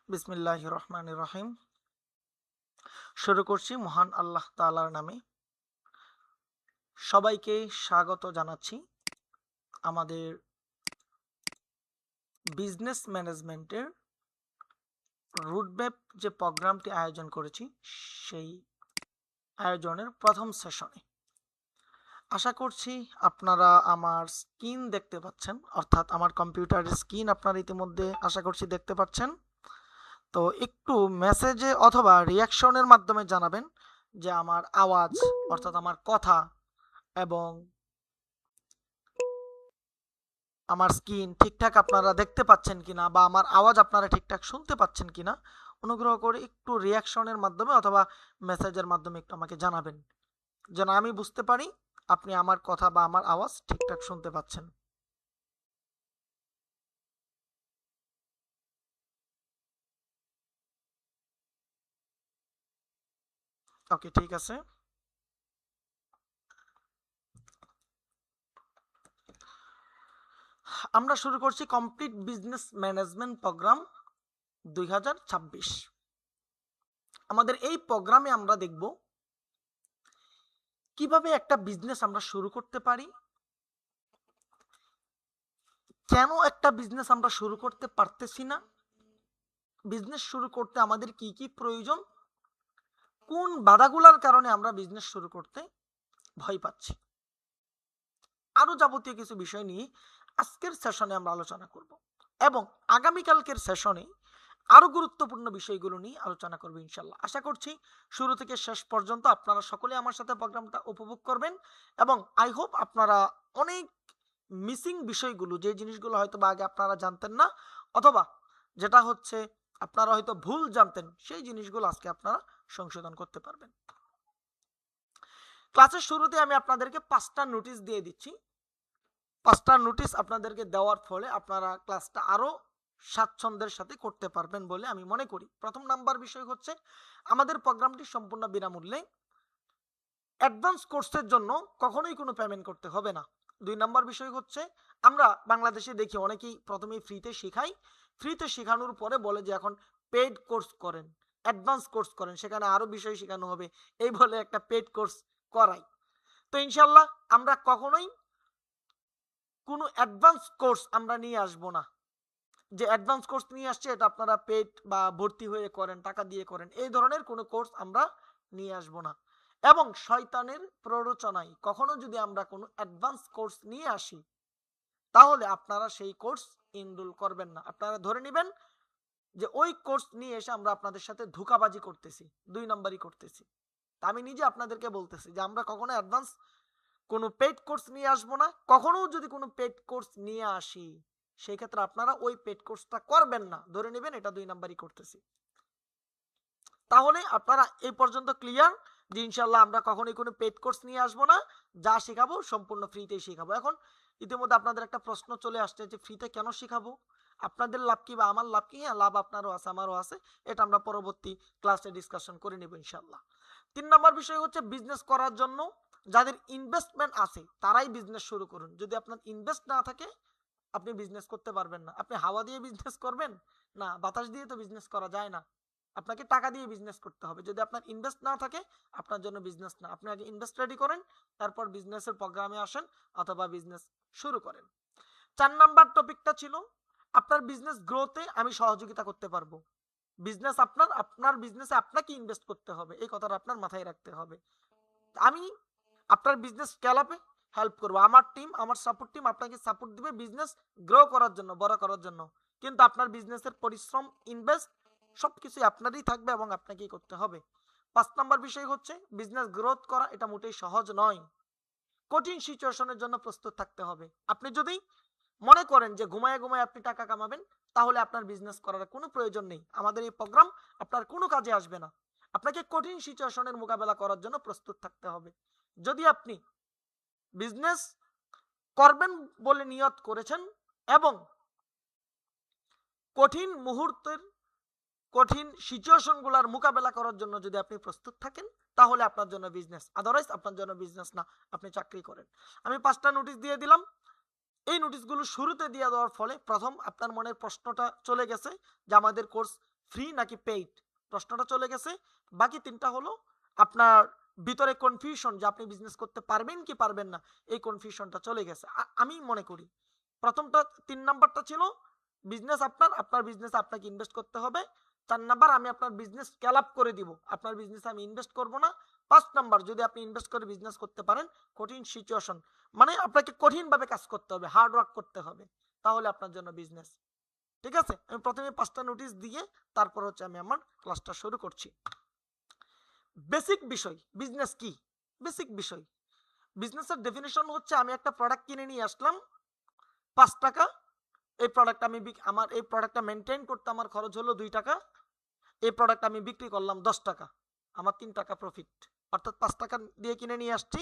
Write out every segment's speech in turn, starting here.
বিসমিল্লাহির রহমানির রহিম। শুরু করছি মহান আল্লাহ তাআলার নামে। সবাইকে স্বাগত জানাচ্ছি আমাদের বিজনেস ম্যানেজমেন্টের রুটম্যাপ যে প্রোগ্রামটি আয়োজন করেছি সেই আয়োজনের প্রথম সেশনে। আশা করছি আপনারা আমার স্ক্রিন দেখতে পাচ্ছেন, অর্থাৎ আমার কম্পিউটারের স্ক্রিন আপনারা ইতিমধ্যে আশা করছি দেখতে পাচ্ছেন। তো একটু মেসেজে অথবা রিয়াকশনের মাধ্যমে জানাবেন যে আমার আওয়াজ অর্থাৎ আমার কথা এবং আমার স্ক্রিন ঠিকঠাক আপনারা দেখতে পাচ্ছেন কিনা বা আমার আওয়াজ আপনারা ঠিকঠাক শুনতে পাচ্ছেন কিনা। অনুগ্রহ করে একটু রিয়াকশনের মাধ্যমে অথবা মেসেজের মাধ্যমে একটু আমাকে জানাবেন, যেন আমি বুঝতে পারি আপনি আমার কথা বা আমার আওয়াজ ঠিকঠাক শুনতে পাচ্ছেন। ওকে, ঠিক আছে। আমরা শুরু করছি কমপ্লিট বিজনেস ম্যানেজমেন্ট প্রোগ্রাম 2026। আমাদের এই প্রোগ্রামে আমরা দেখব কিভাবে একটা বিজনেস আমরা শুরু করতে পারি, কেন একটা বিজনেস আমরা শুরু করতে পারতেছি না, বিজনেস শুরু করতে আমাদের কি কি প্রয়োজন, কোন বাধাগুলোর কারণে আমরা বিজনেস শুরু করতে ভয় পাচ্ছি, আরো যাবতীয় কিছু বিষয় নিয়ে আজকের সেশনে আমরা আলোচনা করব এবং আগামীকালকের সেশনে আরো গুরুত্বপূর্ণ বিষয়গুলো নিয়ে আলোচনা করব ইনশাল্লাহ। আশা করছি শুরু থেকে শেষ পর্যন্ত আপনারা সকলে আমার সাথে প্রোগ্রামটা উপভোগ করবেন এবং আই হোপ আপনারা অনেক মিসিং বিষয়গুলো, যে জিনিসগুলো হয়তো বা আগে আপনারা জানতেন না অথবা যেটা হচ্ছে আপনারা হয়তো ভুল জানতেন, সেই জিনিসগুলো আজকে আপনারা সংশোধন করতে পারবেন। ক্লাসের শুরুতে আমি আপনাদেরকে 5টা নোটিশ দিয়ে দিচ্ছি। 5টা নোটিশ আপনাদেরকে দেওয়ার ফলে আপনারা ক্লাসটা আরো স্বাচ্ছন্দ্যের সাথে করতে পারবেন বলে আমি মনে করি। প্রথম নাম্বার বিষয় হচ্ছে আমাদের প্রোগ্রামটি সম্পূর্ণ বিনামূল্যে। অ্যাডভান্স কোর্সের জন্য কখনোই কোনো পেমেন্ট করতে হবে না। 2 নাম্বার বিষয় হচ্ছে আমরা বাংলাদেশে দেখি অনেকেই প্রথমেই ফ্রিতে শেখাই, ফ্রিতে শেখানোর পরে বলে যে এখন পেইড কোর্স করেন, অ্যাডভান্স কোর্স করেন, সেখানে আরো বিষয় শেখানো হবে, এই বলে একটা পেইড কোর্স করাই। তো ইনশাল্লাহ আমরা কখনোই কোনো অ্যাডভান্স কোর্স আমরা নিয়ে আসবো না যে অ্যাডভান্স কোর্স নিয়ে আসছে এটা আপনারা পেড বা ভর্তি হয়ে করেন, টাকা দিয়ে করেন, এই ধরনের কোনো কোর্স আমরা নিয়ে আসবো না। এবং শয়তানের প্ররোচনায় কখনো যদি আমরা কোনো অ্যাডভান্স কোর্স নিয়ে আসি তাহলে আপনারা সেই কোর্স এনরোল করবেন না। আপনারা ধরে নেবেন যে ওই কোর্স নিয়ে এসে আমরা আপনাদের সাথে ধোঁকাবাজি করতেছি, 2 নাম্বারই করতেছি। তা আমি নিজে আপনাদেরকে বলতেছি যে আমরা কখনো অ্যাডভান্স কোনো পেড কোর্স নিয়ে আসবো না। কখনো যদি কোনো পেড কোর্স নিয়ে আসি সেই ক্ষেত্রে আপনারা ওই পেড কোর্সটা করবেন না, ধরে নেবেন এটা 2 নাম্বারই করতেছি। তাহলে আপনারা এই পর্যন্ত ক্লিয়ার যে ইনশাল্লাহ আমরা কখনোই কোনো পেড কোর্স নিয়ে আসবো না, যা শেখাবো সম্পূর্ণ ফ্রিতেই শেখাবো। এখন ইতিমধ্যে আপনাদের একটা প্রশ্ন চলে আসছে যে ফ্রিতে কেন শেখাবো, আপনাদের লাভ কি বা আমার লাভ কি? হ্যাঁ, লাভ আপনারও আছে আমারও আছে, এটা আমরা পরবর্তী ক্লাসে ডিসকাশন করে নেব ইনশাল্লাহ। 3 নাম্বার বিষয় হচ্ছে বিজনেস করার জন্য যাদের ইনভেস্টমেন্ট আছে তারাই বিজনেস শুরু করুন। যদি আপনার ইনভেস্ট না থাকে আপনি বিজনেস করতে পারবেন না। আপনি হাওয়া দিয়ে বিজনেস করবেন না, বাতাস দিয়ে তো বিজনেস করা যায় না, আপনাকে টাকা দিয়ে বিজনেস করতে হবে। যদি আপনার ইনভেস্ট না থাকে আপনার জন্য বিজনেস না। আপনি আগে ইনভেস্ট রেডি করেন, তারপর বিজনেসের প্রোগ্রামে আসেন অথবা বিজনেস শুরু করেন। 4 নাম্বার টপিকটা ছিল আপনার বিজনেস গ্রোথে আমি সহযোগিতা করতে পারবো। বিজনেস আপনার, আপনার বিজনেসে আপনাকে ইনভেস্ট করতে হবে, এই কথাটা আপনার মাথায় রাখতে হবে। আমি আপনার বিজনেস স্কেল আপে হেল্প করবো, আমার টিম, আমার সাপোর্ট টিম আপনাকে সাপোর্ট দিবে বিজনেস গ্রো করার জন্য, বড় করার জন্য। কিন্তু আপনার বিজনেসের পরিশ্রম, ইনভেস্ট সবকিছুই আপনারই থাকবে এবং আপনাকেই করতে হবে। 5 নাম্বার বিষয় হচ্ছে বিজনেস গ্রোথ করা এটা মোটেই সহজ নয়, কঠিন সিচুয়েশনের জন্য প্রস্তুত থাকতে হবে। আপনি যদি মনে করেন যে ঘুমায় ঘুমায় আপনি টাকা কামাবেন তাহলে আপনার বিজনেস করার কোনো প্রয়োজন নেই, আমাদের এই প্রোগ্রাম আপনার কোনো কাজে আসবে না। আপনাকে কঠিন সিচুয়েশনের মোকাবেলা করার জন্য প্রস্তুত থাকতে হবে। যদি আপনি বিজনেস করবেন বলে নিয়ত করেছেন এবং কঠিন মুহূর্তের কঠিন সিচুয়েশনগুলোর মোকাবেলা করার জন্য যদি আপনি প্রস্তুত থাকেন তাহলে আপনার জন্য বিজনেস, আদারওয়াইজ আপনার জন্য বিজনেস না, আপনি চাকরি করেন। আমি 5টা নোটিশ দিয়ে দিলাম। এই নোটিশগুলো শুরুতে দিয়ে দেওয়ার ফলে প্রথম আপনার মনের প্রশ্নটা চলে গেছে যে আমাদের কোর্স ফ্রি নাকি পেইড, প্রশ্নটা চলে গেছে। বাকি তিনটা হলো আপনার ভিতরে কনফিউশন যে আপনি বিজনেস করতে পারবেন কি পারবেন না, এই কনফিউশনটা চলে গেছে। আমি মনে করি প্রথমটা 3 নাম্বারটা ছিল বিজনেস আপনার বিজনেস আপনাকে ইনভেস্ট করতে হবে। 4 নাম্বার আমি আপনার বিজনেস স্কেল আপ করে দিব, আপনার বিজনেসে আমি ইনভেস্ট করব না। 5 নাম্বার যদি আপনি ইনভেস্ট করে বিজনেস করতে পারেন, কঠিন সিচুয়েশন মানে আপনাকে কঠিনভাবে কাজ করতে হবে, হার্ড ওয়ার্ক করতে হবে, তাহলে আপনার জন্য বিজনেস। ঠিক আছে, আমি প্রথমে 5টা নোটিশ দিয়ে তারপর হচ্ছে আমি আমার ক্লাসটা শুরু করছি। বেসিক বিষয় বিজনেস কি, বেসিক বিষয় বিজনেসের ডেফিনেশন হচ্ছে আমি একটা প্রোডাক্ট কিনে নিয়ে আসলাম 5 টাকা, এই প্রোডাক্ট আমি আমার এই প্রোডাক্টটা মেনটেন করতে আমার খরচ হলো 2 টাকা, এই প্রোডাক্ট আমি বিক্রি করলাম 10 টাকা, আমার 3 টাকা প্রফিট। অর্থাৎ 5 টাকা দিয়ে কিনে নিয়ে আসছি,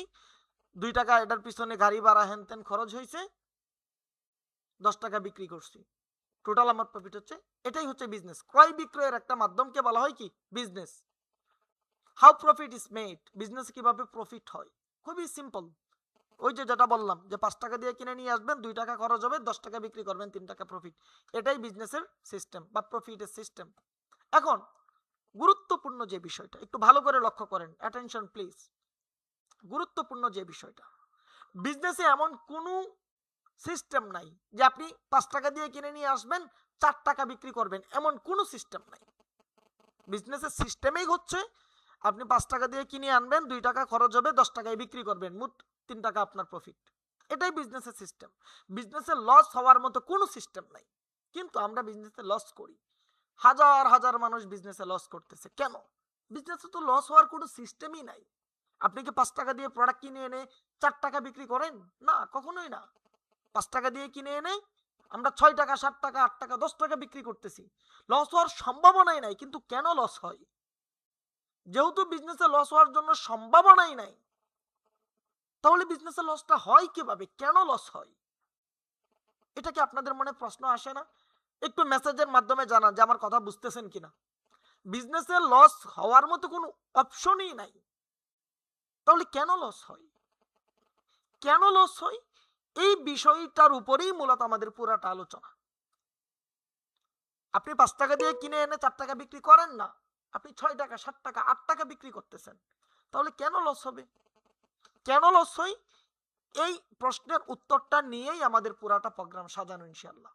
2 টাকা এটার পিছনে গাড়ি ভাড়া হেন তেন খরচ হয়েছে, 10 টাকা বিক্রি করছি, টোটাল আমার প্রফিট হচ্ছে। এটাই হচ্ছে বিজনেস। ক্রয় বিক্রয়ের একটা মাধ্যমকে বলা হয় কি business. How profit is made, business কিভাবে প্রফিট হয়, খুবই সিম্পল। ওই যে যেটা বললাম যে 5 টাকা দিয়ে কিনে নিয়ে আসবেন, 2 টাকা খরচ হবে, 10 টাকা বিক্রি করবেন, 3 টাকা প্রফিট। এটাই বিজনেসের সিস্টেম বা প্রফিটের সিস্টেম। এখন গুরুত্বপূর্ণ যে বিষয়টা একটু ভালো করে লক্ষ্য করেন, অ্যাটেনশন প্লিজ। গুরুত্বপূর্ণ যে বিষয়টা, বিজনেসে এমন কোনো সিস্টেম নাই যে আপনি 5 টাকা দিয়ে কিনে নিয়ে আসবেন, 4 টাকা বিক্রি করবেন, এমন কোনো সিস্টেম নাই। বিজনেসের সিস্টেমেই হচ্ছে আপনি 5 টাকা দিয়ে কিনে আনবেন, 2 টাকা খরচ হবে, 10 টাকায় বিক্রি করবেন, মোট 3 টাকা আপনার প্রফিট। এটাই বিজনেসের সিস্টেম। বিজনেসে লস হওয়ার মতো কোনো সিস্টেম নাই, কিন্তু আমরা বিজনেসে লস করি। হাজার হাজার মানুষ বিজনেসে লস করতেছে কেন? বিজনেসে তো লস হওয়ার কোনো সিস্টেমই নাই। আপনি কি 5 টাকা দিয়ে প্রোডাক্ট কিনে এনে 4 টাকা বিক্রি করেন? না, কখনোই না। 5 টাকা দিয়ে কিনে এনে আমরা 6 টাকা, 7 টাকা, 8 টাকা, 10 টাকা বিক্রি করতেছি। লস হওয়ার সম্ভাবনাই নাই, কিন্তু কেন লস হয়? যেহেতু বিজনেসে লস হওয়ার জন্য সম্ভাবনাই নাই, তাহলে বিজনেসে লসটা হয় কিভাবে, কেন লস হয়? এটা কি আপনাদের মনে প্রশ্ন আসে না? একটু মেসেজের মাধ্যমে জানান যে আমার কথা বুঝতেছেন কিনা। বিজনেসে লস হওয়ার মতো কোনো অপশনই নাই, তাহলে কেন লস হয়? কেন লস হয় এই বিষয়টার উপরেই মূলত আমাদের পুরাটা আলোচনা। আপনি 5 টাকা দিয়ে কিনে এনে 4 টাকা বিক্রি করেন না, আপনি 6 টাকা, 7 টাকা, 8 টাকা বিক্রি করতেছেন, তাহলে কেন লস হবে? কেন লস হয় এই প্রশ্নের উত্তরটা নিয়েই আমাদের পুরাটা প্রোগ্রাম সাজানো ইনশাআল্লাহ।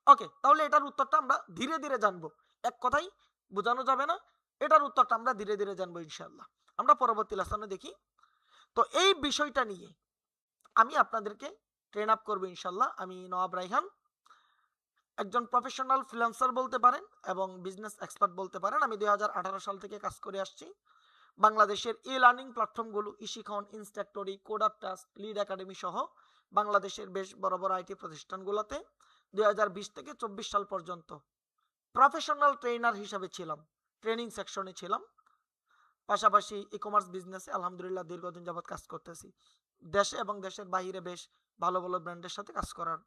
ওকে, তাহলে এটার উত্তরটা আমরা ধীরে ধীরে জানবো, এক কথাই বোঝানো যাবে না। এটার উত্তরটা আমরা ধীরে ধীরে জানবো ইনশাআল্লাহ। আমরা পরবর্তী লেসনে দেখি। তো এই বিষয়টা নিয়ে আমি আপনাদেরকে ট্রেন আপ করবো ইনশাআল্লাহ। আমি নওয়াব রাইহান, একজন প্রফেশনাল ফ্রিল্যান্সার বলতে পারেন এবং বিজনেস এক্সপার্ট বলতে পারেন। আমি 2018 সাল থেকে কাজ করে আসছি বাংলাদেশের ই লার্নিং প্ল্যাটফর্মগুলো ইশিখন, ইনস্ট্রাক্টরি, কোডারটাস, লিড একাডেমি সহ বাংলাদেশের বেশ বড় বড় আইটি প্রতিষ্ঠানগুলোতে 2020 থেকে 24 সাল পর্যন্ত প্রফেশনাল ট্রেনার হিসাবে ছিলাম, ট্রেনিং সেকশনে ছিলাম। পাশাপাশি ই কমার্স বিজনেসে আলহামদুলিল্লাহ দীর্ঘদিন যাবৎ কাজ করতেছি। দেশে এবং দেশের বাইরে বেশ ভালো ভালো ব্র্যান্ডের সাথে কাজ করার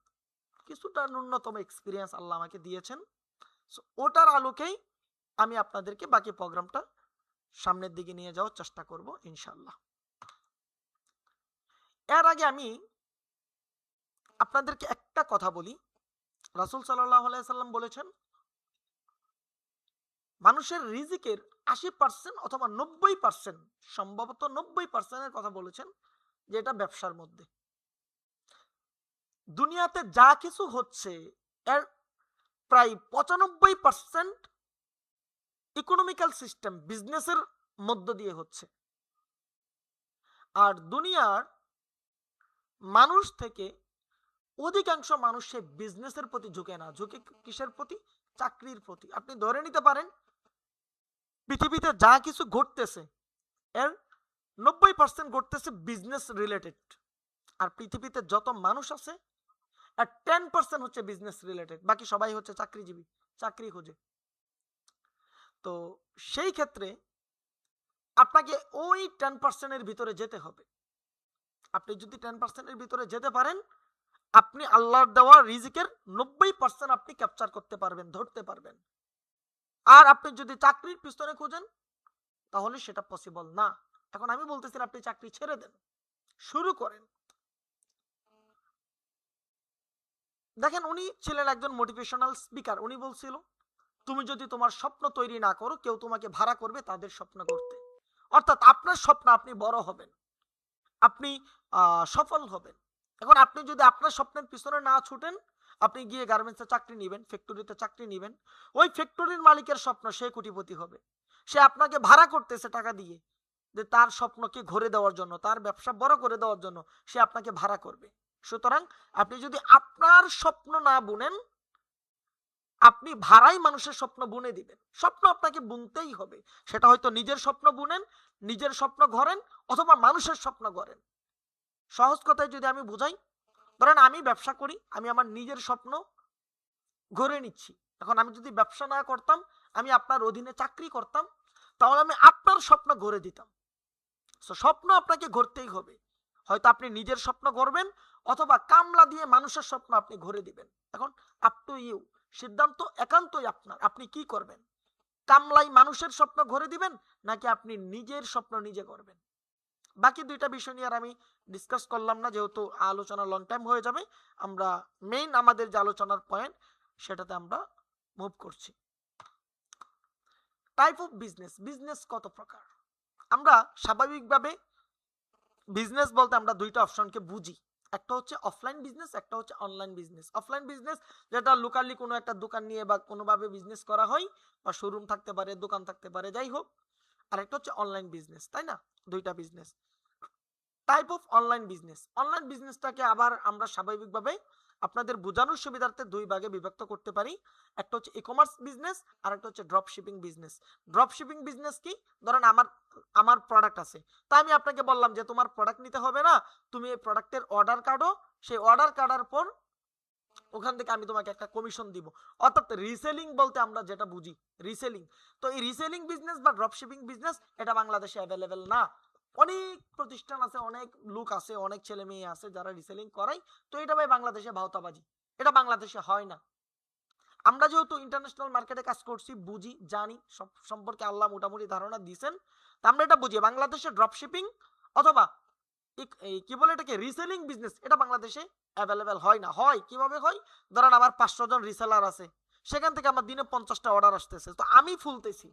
কিছুটা ন্যূনতম এক্সপিরিয়েন্স আল্লাহ আমাকে দিয়েছেন। ওটার আলোকেই আমি আপনাদেরকে বাকি প্রোগ্রামটা সামনের দিকে নিয়ে যাওয়ার চেষ্টা করব ইনশাআল্লাহ। এর আগে আমি আপনাদেরকে একটা কথা বলি। রাসূল সাল্লাল্লাহু আলাইহি সাল্লাম বলেছেন মানুষের রিজিকের 80% অথবা 90%, সম্ভবত 90% কথা বলেছেন যে এটা ব্যবসার মধ্যে। দুনিয়াতে যা কিছু হচ্ছে এর প্রায় 95% ইকোনমিক্যাল সিস্টেম বিজনেসের মধ্য দিয়ে হচ্ছে। আর দুনিয়ার মানুষ থেকে অধিকাংশ মানুষ সে বিজনেসের প্রতি ঝুঁকে না, ঝুঁকে কিসের প্রতি? চাকরির প্রতি। আপনি ধরে নিতে পারেন পৃথিবীতে যা কিছু ঘটতেছে এর 90% ঘটতেছে বিজনেস রিলেটেড। আর পৃথিবীতে যত মানুষ আছে আর 10% হচ্ছে বিজনেস রিলেটেড, বাকি সবাই হচ্ছে চাকরিজীবী, চাকরি খোঁজে। তো সেই ক্ষেত্রে আপনাকে ওই 10% এর ভিতরে যেতে হবে। আপনি যদি 10% এর ভিতরে যেতে পারেন, আপনি আল্লাহর দেওয়া রিজিকের 90% আপনি ক্যাপচার করতে পারবেন, ধরতে পারবেন। আর আপনি যদি চাকরির পিছনে খোঁজেন তাহলে সেটা পসিবল না। এখন আমি বলতেছি আপনি চাকরি ছেড়ে দেন, শুরু করেন। দেখেন উনি ছিলেন একজন মোটিভেশনাল স্পিকার। উনি বলছিল তুমি যদি তোমার স্বপ্ন তৈরি না করো, কেউ তোমাকে ভাড়া করবে তাদের স্বপ্ন করতে। অর্থাৎ আপনার স্বপ্ন, আপনি বড় হবেন, আপনি সফল হবেন। এখন আপনি যদি আপনার স্বপ্নের পিছনে না ছুটেন, আপনি গিয়ে গার্মেন্টসে চাকরি নেবেন, ফ্যাক্টরিতে চাকরি নেবেন, ওই ফ্যাক্টরির মালিকের স্বপ্ন সে কোটিপতি হবে, সে আপনাকে ভাড়া করতেছে টাকা দিয়ে, যে তার স্বপ্নকে ঘুরে দেওয়ার জন্য, তার ব্যবসা বড় করে দেওয়ার জন্য সে আপনাকে ভাড়া করবে। সুতরাং আপনি যদি আপনার স্বপ্ন না বুনেন, আপনি ভাড়াই মানুষের স্বপ্ন বুনে দিবেন। স্বপ্ন আপনাকে বুনতেই হবে, সেটা হয়তো নিজের স্বপ্ন বুনেন, নিজের স্বপ্ন গড়েন, অথবা মানুষের স্বপ্ন গড়েন। সহজ কথায় যদি আমি বুঝাই, ধরেন আমি ব্যবসা করি, আমি আমার নিজের স্বপ্ন গড়ে নিচ্ছি। এখন আমি যদি ব্যবসা না করতাম, আমি আপনার অধীনে চাকরি করতাম, তাহলে আমি আপনার স্বপ্ন গড়ে দিতাম। স্বপ্ন আপনাকে গড়তেই হবে, হয়তো আপনি নিজের স্বপ্ন গড়বেন, অথবা কামলা দিয়ে মানুষের স্বপ্ন আপনি গড়ে দিবেন। এখন আপ টু ইউ, সিদ্ধান্ত একান্তই আপনার, আপনি কি করবেন? কামলাই মানুষের স্বপ্ন গড়ে দিবেন, নাকি আপনি নিজের স্বপ্ন নিজে করবেন? বাকি দুইটা বিষয় নিয়ে আর আমি ডিসকাস করলাম না, যেহেতু আলোচনা লং টাইম হয়ে যাবে। আমরা মেইন আমাদের যে আলোচনার পয়েন্ট, সেটাতে আমরা মুভ করছি। টাইপ অফ বিজনেস, বিজনেস কত প্রকার? আমরা স্বাভাবিকভাবে বিজনেস বলতে আমরা দুইটা অপশনকে বুঝি, একটা হচ্ছে অফলাইন বিজনেস, একটা হচ্ছে অনলাইন বিজনেস। অফলাইন বিজনেস যেটা লোকালি কোনো একটা দোকান নিয়ে বা কোনোভাবে বিজনেস করা হয়, বা শোরুম থাকতে পারে, দোকান থাকতে পারে, যাই হোক। আর একটা হচ্ছে অনলাইন বিজনেস, তাই না? দুইটা business. Type of online business, online বিজনেসটাকে আবার আমরা স্বাভাবিকভাবে আপনাদের বোঝানোর সুবিধার্থে দুই ভাগে বিভক্ত করতে পারি। একটা হচ্ছে ই কমার্স বিজনেস, আর একটা হচ্ছে drop shipping business. Drop shipping business কি? ধরেন আমার প্রোডাক্ট আছে, তাই আমি আপনাকে বললাম যে তোমার প্রোডাক্ট নিতে হবে না, তুমি এই প্রোডাক্টের অর্ডার কাটো, সেই অর্ডার কাটার পর ওখান থেকে আমি তোমাকে একটা কমিশন দিব। অর্থাৎ রিসেলিং বলতে আমরা যেটা বুঝি, রিসেলিং। তো এই রিসেলিং বিজনেস বা ড্রপ শিপিং বিজনেস এটা বাংলাদেশে অ্যাভেলেবেল না। অনেক প্রতিষ্ঠান আছে, অনেক লোক আছে, অনেক ছেলে মেয়ে আছে যারা রিসেলিং করায়। তো এটা ভাই বাংলাদেশে ভাওতাবাজি, এটা বাংলাদেশে হয় না। আমরা যেহেতু ইন্টারন্যাশনাল মার্কেটে কাজ করছি, বুঝি, জানি, সব সম্পর্কে আল্লাহ মোটামুটি ধারণা দিয়েছেন। তো আমরা এটা বুঝি, বাংলাদেশে ড্রপ শিপিং অথবা কি বলে এটাকে, রিসেলিং বিজনেস, এটা বাংলাদেশে অ্যাভেলেবেল হয় না। হয় কিভাবে হয়? ধরেন আমার 500 জন রিসেলার আছে, সেখান থেকে আমার দিনে 50টা অর্ডার আসতেছে, তো আমি ফুলতেছি,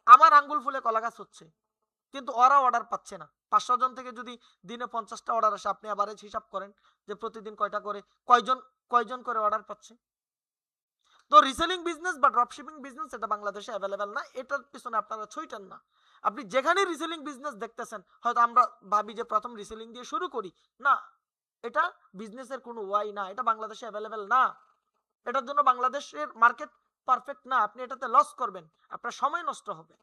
আমার আঙ্গুল ফুলে কলা গাছ হচ্ছে, কিন্তু ওরা অর্ডার পাচ্ছে না। 500 জন থেকে যদি দিনে 50টা অর্ডার আসে, আপনি আবার হিসাব করেন যে প্রতিদিন কয়টা করে, কয়জন করে অর্ডার পাচ্ছে। তো রিসেলিং বিজনেস বা ড্রপ শিপিং বিজনেস এটা বাংলাদেশে অ্যাভেলেবেল না, এটার পিছনে আপনারা ছুইটান না। আপনি যেখানে রিসেলিং বিজনেস দেখতেছেন, হয়তো আমরা ভাবি যে প্রথম রিসেলিং দিয়ে শুরু করি, না, এটা বিজনেসের কোনো ওয়াই না, এটা বাংলাদেশে অ্যাভেলেবেল না। এটার জন্য বাংলাদেশের মার্কেট পারফেক্ট না, আপনি এটাতে লস করবেন, আপনার সময় নষ্ট হবে।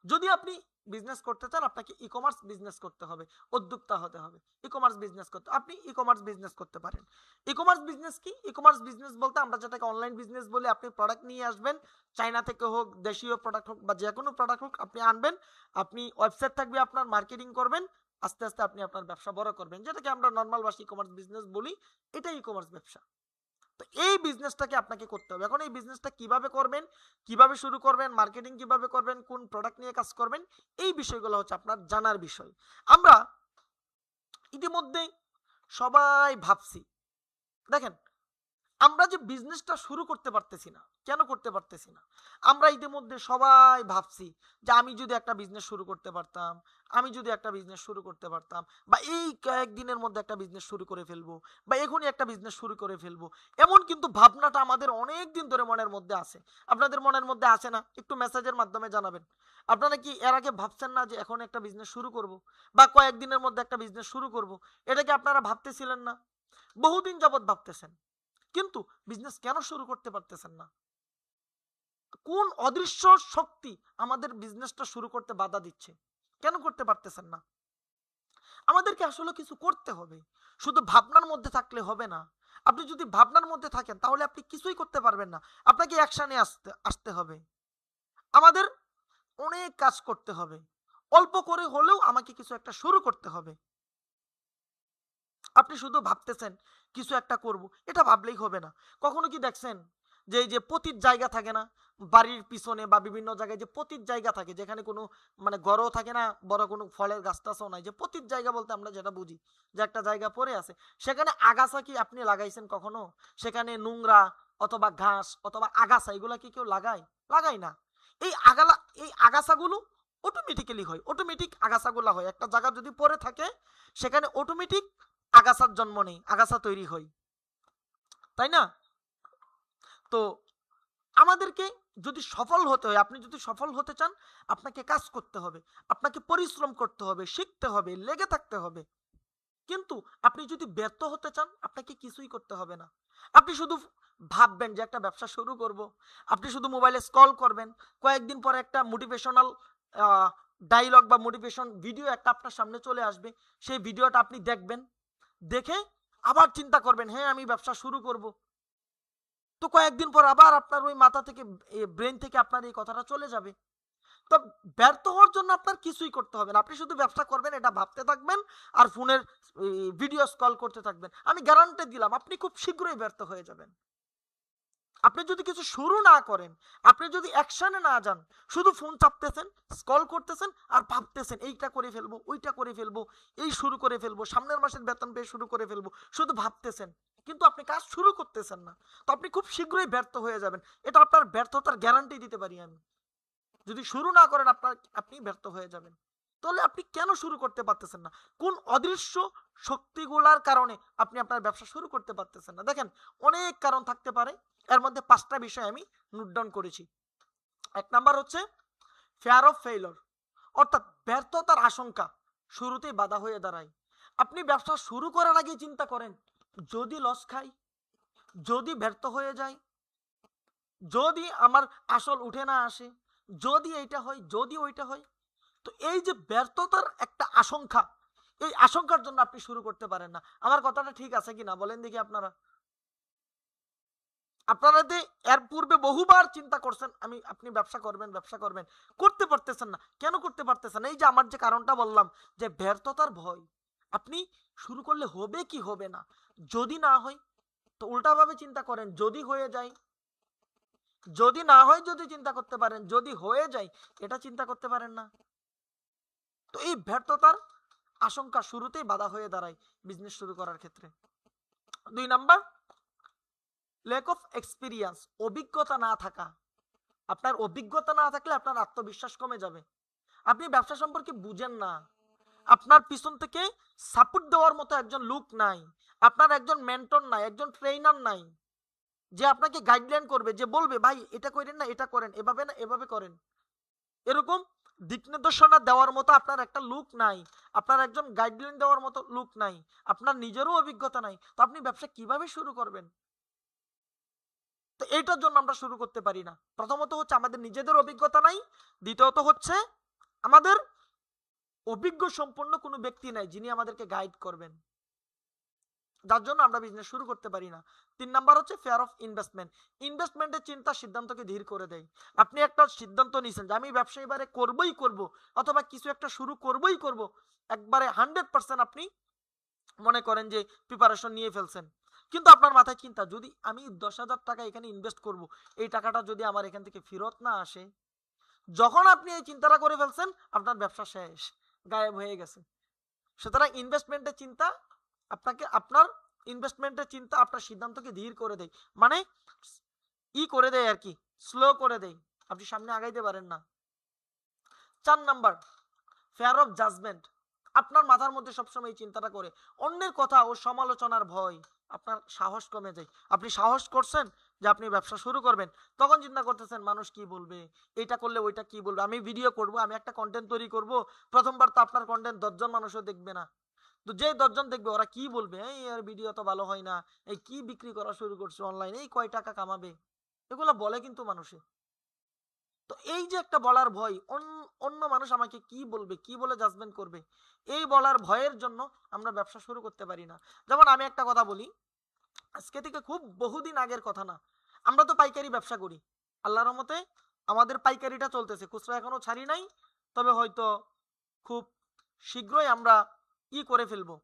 যদি আপনি বিজনেস করতে চান, আপনাকে ই কমার্স বিজনেস করতে হবে, উদ্যোক্তা হতে হবে, ই কমার্স বিজনেস করতে, আপনি ই কমার্স বিজনেস করতে পারেন। ই কমার্স বিজনেস কি? ই কমার্স বিজনেস বলতে আমরা যেটাকে অনলাইন বিজনেস বলি, আপনি প্রোডাক্ট নিয়ে আসবেন, চায়না থেকে হোক, দেশীয় প্রোডাক্ট হোক, বা যে কোনো প্রোডাক্ট হোক, আপনি আনবেন, আপনি ওয়েবসাইট থাকবে আপনার, মার্কেটিং করবেন, আস্তে আস্তে আপনি আপনার ব্যবসা বড় করবেন, যেটাকে আমরা নর্মাল ভাষায় ই কমার্স বিজনেস বলি। এটাই ই কমার্স ব্যবসা। তো এই বিজনেসটাকে আপনাকে করতে হবে। এখন এই বিজনেসটা কিভাবে করবেন, কিভাবে শুরু করবেন, মার্কেটিং কিভাবে করবেন, কোন প্রোডাক্ট নিয়ে কাজ করবেন, এই বিষয়গুলো হচ্ছে আপনার জানার বিষয়। আমরা ইতিমধ্যে সবাই ভাবছি, দেখেন, আমরা যে বিজনেসটা শুরু করতে পারতেছি না, কেন করতে পারতেছি না? আমরা ইতিমধ্যে সবাই ভাবছি যে আমি যদি একটা বিজনেস শুরু করতে পারতাম, আমি যদি একটা বিজনেস শুরু করতে পারতাম, বা এই কয়েকদিনের মধ্যে একটা বিজনেস শুরু করে ফেলবো, বা এখনই একটা বিজনেস শুরু করে ফেলবো। এমন কিন্তু ভাবনাটা আমাদের অনেক দিন ধরে মনের মধ্যে আছে। আপনাদের মনের মধ্যে আছে না? একটু মেসেজের মাধ্যমে জানাবেন। আপনারা কি এর আগে ভাবছেন না যে এখন একটা বিজনেস শুরু করব, বা কয়েকদিনের মধ্যে একটা বিজনেস শুরু করব? এটা কি আপনারা ভাবতেছিলেন না? বহুদিন যাবত ভাবতেছেন, কিন্তু বিজনেস কেন শুরু করতে পারতেছেন না? কোন অদৃশ্য শক্তি আমাদের বিজনেসটা শুরু করতে বাধা দিচ্ছে? কেন করতে পারতেছেন না? আমাদেরকে আসলে কিছু করতে হবে, শুধু ভাবনার মধ্যে থাকলে হবে না। আপনি যদি ভাবনার মধ্যে থাকেন, তাহলে আপনি কিছুই করতে পারবেন না। আপনাকে অ্যাকশনে আসতে আসতে হবে। আমাদের অনেক কাজ করতে হবে, অল্প করে হলেও আমাকে কিছু একটা শুরু করতে হবে। আপনি শুধু ভাবতেছেন কিছু একটা করব, এটা ভাবলেই হবে না। কখনো কি দেখছেন যে এই যে পতির জায়গা থাকে না, বাড়ির পিছনে বা বিভিন্ন জায়গায় যে পতির জায়গা থাকে, যেখানে কোনো মানে গড়ও থাকে না, বড় কোনো ফলের গাছ টাছও নাই, যে পতির জায়গা বলতে আমরা যেটা বুঝি, যে একটা জায়গা পড়ে আছে, সেখানে আগাছা কি আপনি লাগাইছেন কখনো? সেখানে নোংরা অথবা ঘাস অথবা আগাছা এগুলা কি কেউ লাগায়? লাগায় না। এই আগাছাগুলো অটোমেটিক্যালি হয়, অটোমেটিক আগাছাগুলো হয়। একটা জায়গা যদি পড়ে থাকে সেখানে অটোমেটিক আগাছার জন্ম নেই, আগাছা তৈরি হয়, তাই না? তো আমাদেরকে যদি সফল হতে হয়, আপনি যদি সফল হতে চান, আপনাকে কাজ করতে হবে, আপনাকে পরিশ্রম করতে হবে, শিখতে হবে, লেগে থাকতে হবে। কিন্তু আপনি যদি ব্যর্থ হতে চান, আপনাকে কিছুই করতে হবে না। আপনি শুধু ভাববেন যে একটা ব্যবসা শুরু করব। আপনি শুধু মোবাইলে স্ক্রল করবেন। কয়েকদিন পরে একটা মোটিভেশনাল ডায়লগ বা মোটিভেশন ভিডিও একটা আপনার সামনে চলে আসবে। সেই ভিডিওটা আপনি দেখবেন। দেখে আবার চিন্তা করবেন, হ্যাঁ আমি ব্যবসা শুরু করব। তো কয়েকদিন পর আবার আপনার ওই মাথা থেকে ব্রেন থেকে আপনার এই কথাটা চলে যাবে। তো ব্যর্থ হওয়ার জন্য আপনার কিছুই করতে হবে না। আপনি শুধু ব্যবসা করবেন, এটা ভাবতে থাকবেন আর ফোনের ভিডিও স্ক্রল করতে থাকবেন। আমি গ্যারান্টি দিলাম আপনি খুব শীঘ্রই ব্যর্থ হয়ে যাবেন। আপনি যদি কিছু শুরু না করেন, আপনি যদি অ্যাকশনে না যান, শুধু ফোন চাপতেছেন, স্ক্রল করতেছেন আর ভাবতেছেন এইটা করে ফেলবো, ওইটা করে ফেলবো, এই শুরু করে ফেলবো, সামনের মাসের বেতন পেয়ে শুরু করে ফেলবো, শুধু ভাবতেছেন কিন্তু আপনি কাজ শুরু করতেছেন না, তো আপনি খুব শীঘ্রই ব্যর্থ হয়ে যাবেন। এটা আপনার ব্যর্থতার গ্যারান্টি দিতে পারি আমি। যদি শুরু না করেন আপনি ব্যর্থ হয়ে যাবেন। তাহলে আপনি কেন শুরু করতে পারতেছেন না? কোন অদৃশ্য শক্তিগুলার কারণে আপনি আপনার ব্যবসা শুরু করতে পারতেছেন না? দেখেন, অনেক কারণ থাকতে পারে। এর মধ্যে 5টা বিষয় আমি নোট ডাউন করেছি। 1 নাম্বার হচ্ছে ফেয়ার অফ ফেইলিউর, অর্থাৎ ব্যর্থতার আশঙ্কা শুরুতেই বাধা হয়ে দাঁড়ায়। আপনি ব্যবসা শুরু করার আগেই চিন্তা করেন, যদি লস খাই, যদি ব্যর্থ হয়ে যায়, যদি আমার আসল উঠে না আসে, যদি এইটা হয়, যদি ওইটা হয়। তো এই যে ব্যর্থতার একটা আশঙ্কা, এই আশঙ্কার জন্য আপনি শুরু করতে পারেন না। আমার কথাটা ঠিক আছে কিনা বলেন দেখি আপনারা? আপনারা যে এর পূর্বে বহুবার চিন্তা করছেন আপনি ব্যবসা করবেন, ব্যবসা করবেন, করতে পারতেছেন না। কেন করতে পারতেছেন না? এই যে আমার যে কারণটা বললাম, যে ব্যর্থতার ভয়। আপনি শুরু করলে হবে কি হবে না, যদি না হয়, তো উল্টাভাবে চিন্তা করেন, যদি হয়ে যায়, যদি না হয়, যদি চিন্তা করতে পারেন, যদি হয়ে যায়, এটা চিন্তা করতে পারেন না। তো এই ব্যর্থতার আশঙ্কা শুরুতেই বাধা হয়ে দাঁড়ায় বিজনেস শুরু করার ক্ষেত্রে। 2 নাম্বার, ল্যাক অফ এক্সপিরিয়েন্স, অভিজ্ঞতা না থাকা। আপনার অভিজ্ঞতা না থাকলে আপনার আত্মবিশ্বাস কমে যাবে। আপনি ব্যবসা সম্পর্কে বুঝেন না। আপনার পিছন থেকে সাপোর্ট দেওয়ার মতো একজন লোক নাই। আপনার একজন মেন্টর নাই, একজন ট্রেনার নাই, যে আপনাকে গাইডলাইন করবে, যে বলবে ভাই এটা করেন না, এটা করেন, এভাবে না এভাবে করেন। এরকম দিক নির্দেশনা দেওয়ার মতো আপনার একটা লোক নাই। আপনার একজন গাইডলাইন দেওয়ার মতো লোক নাই। আপনার নিজেরও অভিজ্ঞতা নাই। তো আপনি ব্যবসা কিভাবে শুরু করবেন? তো এইটার জন্য আমরা শুরু করতে পারি না। প্রথমত হচ্ছে আমাদের নিজেদের অভিজ্ঞতা নাই। দ্বিতীয়ত হচ্ছে আমাদের অভিজ্ঞ সম্পন্ন কোনো ব্যক্তি নাই যিনি আমাদেরকে গাইড করবেন। যার জন্য আমরা বিজনেস শুরু করতে পারি না। 3 নাম্বার হচ্ছে ফেয়ার অফ ইনভেস্টমেন্ট। ইনভেস্টমেন্টের চিন্তা সিদ্ধান্তকে ধীর করে দেয়। আপনি একটা সিদ্ধান্ত নিছেন যে আমি ব্যবসা এবারে করবই করব, অথবা কিছু একটা শুরু করবই করব। একবারে 100% আপনি মনে করেন যে প্রিপারেশন নিয়ে ফেলছেন। কিন্তু আপনার মাথায় চিন্তা, যদি আমি 10,000 টাকা এখানে ইনভেস্ট করব, এই টাকাটা যদি আমার এখান থেকে ফেরত না আসে। যখন আপনি এই চিন্তাটা করে ফেলছেন, আপনার ব্যবসা শেষ, গায়েব হয়ে গেছে। সুতরাং ইনভেস্টমেন্টের চিন্তা আপনার সিদ্ধান্তকে ধীর করে দেয়। মানে করে দেয় আর কি, স্লো করে দেয়। আপনি সামনে আগাইতে পারেন না। 4 নাম্বার, ফেয়ার অফ জাজমেন্ট। আপনার মাথার মধ্যে সবসময় এই চিন্তাটা করে, অন্যের কথা ও সমালোচনার ভয়। আপনার সাহস কমে যায়। আপনি সাহস করছেন যে আপনি ব্যবসা শুরু করবেন, তখন চিন্তা করতেছেন মানুষ কি বলবে, এইটা করলে ওইটা কি বলবে, আমি ভিডিও করব, আমি একটা কন্টেন্ট তৈরি করব, প্রথমবার তো আপনার কন্টেন্ট 10 জন মানুষও দেখবে না। তো যে 10 জন দেখবে ওরা কি বলবে, এই এর ভিডিও তো ভালো হয় না, এই কি বিক্রি করা শুরু করছে অনলাইনে, এই কয় টাকা কামাবে, এগুলো বলে কিন্তু মানুষে। তো এই যে একটা বলার ভয়, অন্য মানুষ আমাকে কি বলবে, কি বলে জাজমেন্ট করবে, এই বলার ভয়ের জন্য আমরা ব্যবসা শুরু করতে পারি না। যেমন আমি একটা কথা বলি, আজকে থেকে খুব বহুদিন আগের কথা না, আমরা তো পাইকারি ব্যবসা করি। আল্লাহর রহমতে আমাদের পাইকারিটা চলতেছে, খুচরা এখনো ছাড়ি নাই। তবে হয়তো খুব শীঘ্রই আমরা করে ফেলবো,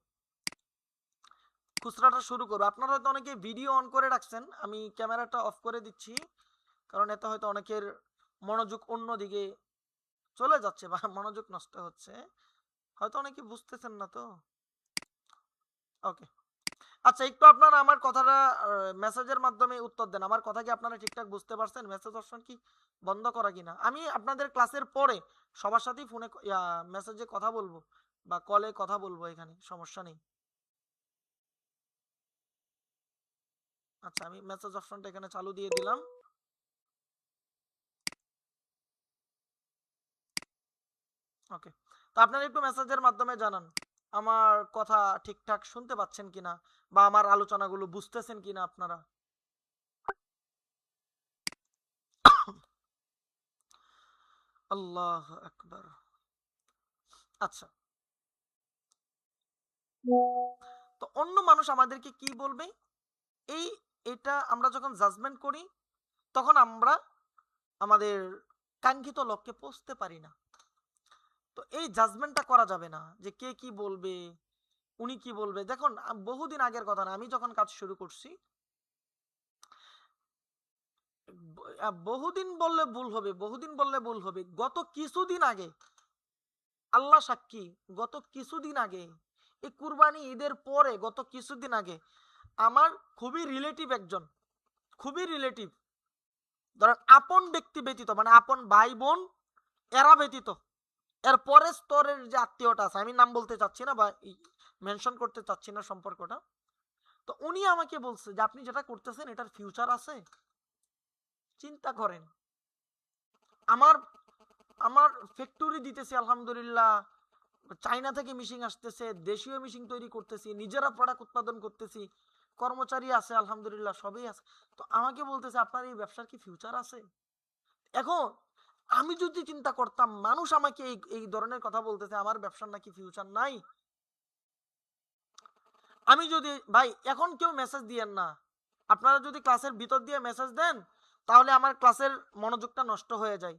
খুচরাটা শুরু করবো। আপনারা হয়তো অনেকে ভিডিও অন করে রাখছেন, আমি ক্যামেরাটা অফ করে দিচ্ছি, কারণ এতে হয়তো অনেকের মনোযোগ অন্যদিকে চলে যাচ্ছে বা মনোযোগ নষ্ট হচ্ছে। হয়তো অনেকে বুঝতেছেন না তো। ওকে, আচ্ছা, একটু আপনারা আমার কথাটা মেসেজের মাধ্যমে উত্তর দেন। আমার কথা কি আপনারা ঠিকঠাক বুঝতে পারছেন? মেসেজ অপশন কি বন্ধ করা কিনা? আমি আপনাদের ক্লাসের পরে সবার সাথেই ফোনে মেসেজে কথা বলবো বা কলে কথা বলবো, এখানে সমস্যা নেই। আচ্ছা, আমি মেসেজ অপশনটা এখানে চালু দিয়ে দিলাম। ওকে, তো আপনারা একটু মেসেজের মাধ্যমে জানান আমার কথা ঠিকঠাক শুনতে পাচ্ছেন কিনা বা আমার আলোচনাগুলো বুঝতেছেন কিনা আপনারা। আল্লাহ আকবার। আচ্ছা, তো অন্য মানুষ আমাদেরকে কি বলবে, এই এটা আমরা যখন জাজমেন্ট করি তখন আমরা আমাদের কাঙ্ক্ষিত লক্ষ্যে পৌঁছতে পারি না। তো এই জাজমেন্টটা করা যাবে না যে কে কি বলবে, উনি কি বলবে। দেখুন, বহুদিন আগের কথা না, আমি যখন কাজ শুরু করছি, বহুদিন বললে ভুল হবে, বহুদিন বললে ভুল হবে, গত কিছুদিন আগে, আল্লাহ সাক্ষী, গত কিছুদিন আগে, এই কুরবানি ঈদের পরে গত কিছুদিন আগে আমার খুবই রিলেটিভ একজন, খুবই রিলেটিভ, ধরেন আপন ব্যক্তি ব্যতীত, মানে আপন ভাই বোন এরা ব্যতীত, এর পরের স্তরের যে আত্মীয়টা আছে, আমি নাম বলতে চাচ্ছি না বা মেনশন করতে চাচ্ছি না সম্পর্কটা, তো উনি আমাকে বলছে যে আপনি যেটা করতেছেন এটার ফিউচার আছে, চিন্তা করেন। আমার আমার ফ্যাক্টরি দিতেছি আলহামদুলিল্লাহ, চায়না থেকে মিশিং আসতেছে, দেশীয় মিশিং তৈরি করতেছি, নিজেরা প্রোডাক্ট উৎপাদন করতেছি, কর্মচারী আছে আলহামদুলিল্লাহ, সবই আছে। তো আমাকে বলতেছে আপনার এই ব্যবসার কি ফিউচার আছে? এখন আমি যদি চিন্তা করতাম মানুষ আমাকে এই এই ধরনের কথা বলতেছে, আমার ব্যবসার নাকি ফিউচার নাই, আমি যদি, ভাই এখন কেউ মেসেজ দিয়েন না, আপনারা যদি ক্লাসের ভিতর দিয়ে মেসেজ দেন তাহলে আমার ক্লাসের মনোযোগটা নষ্ট হয়ে যায়।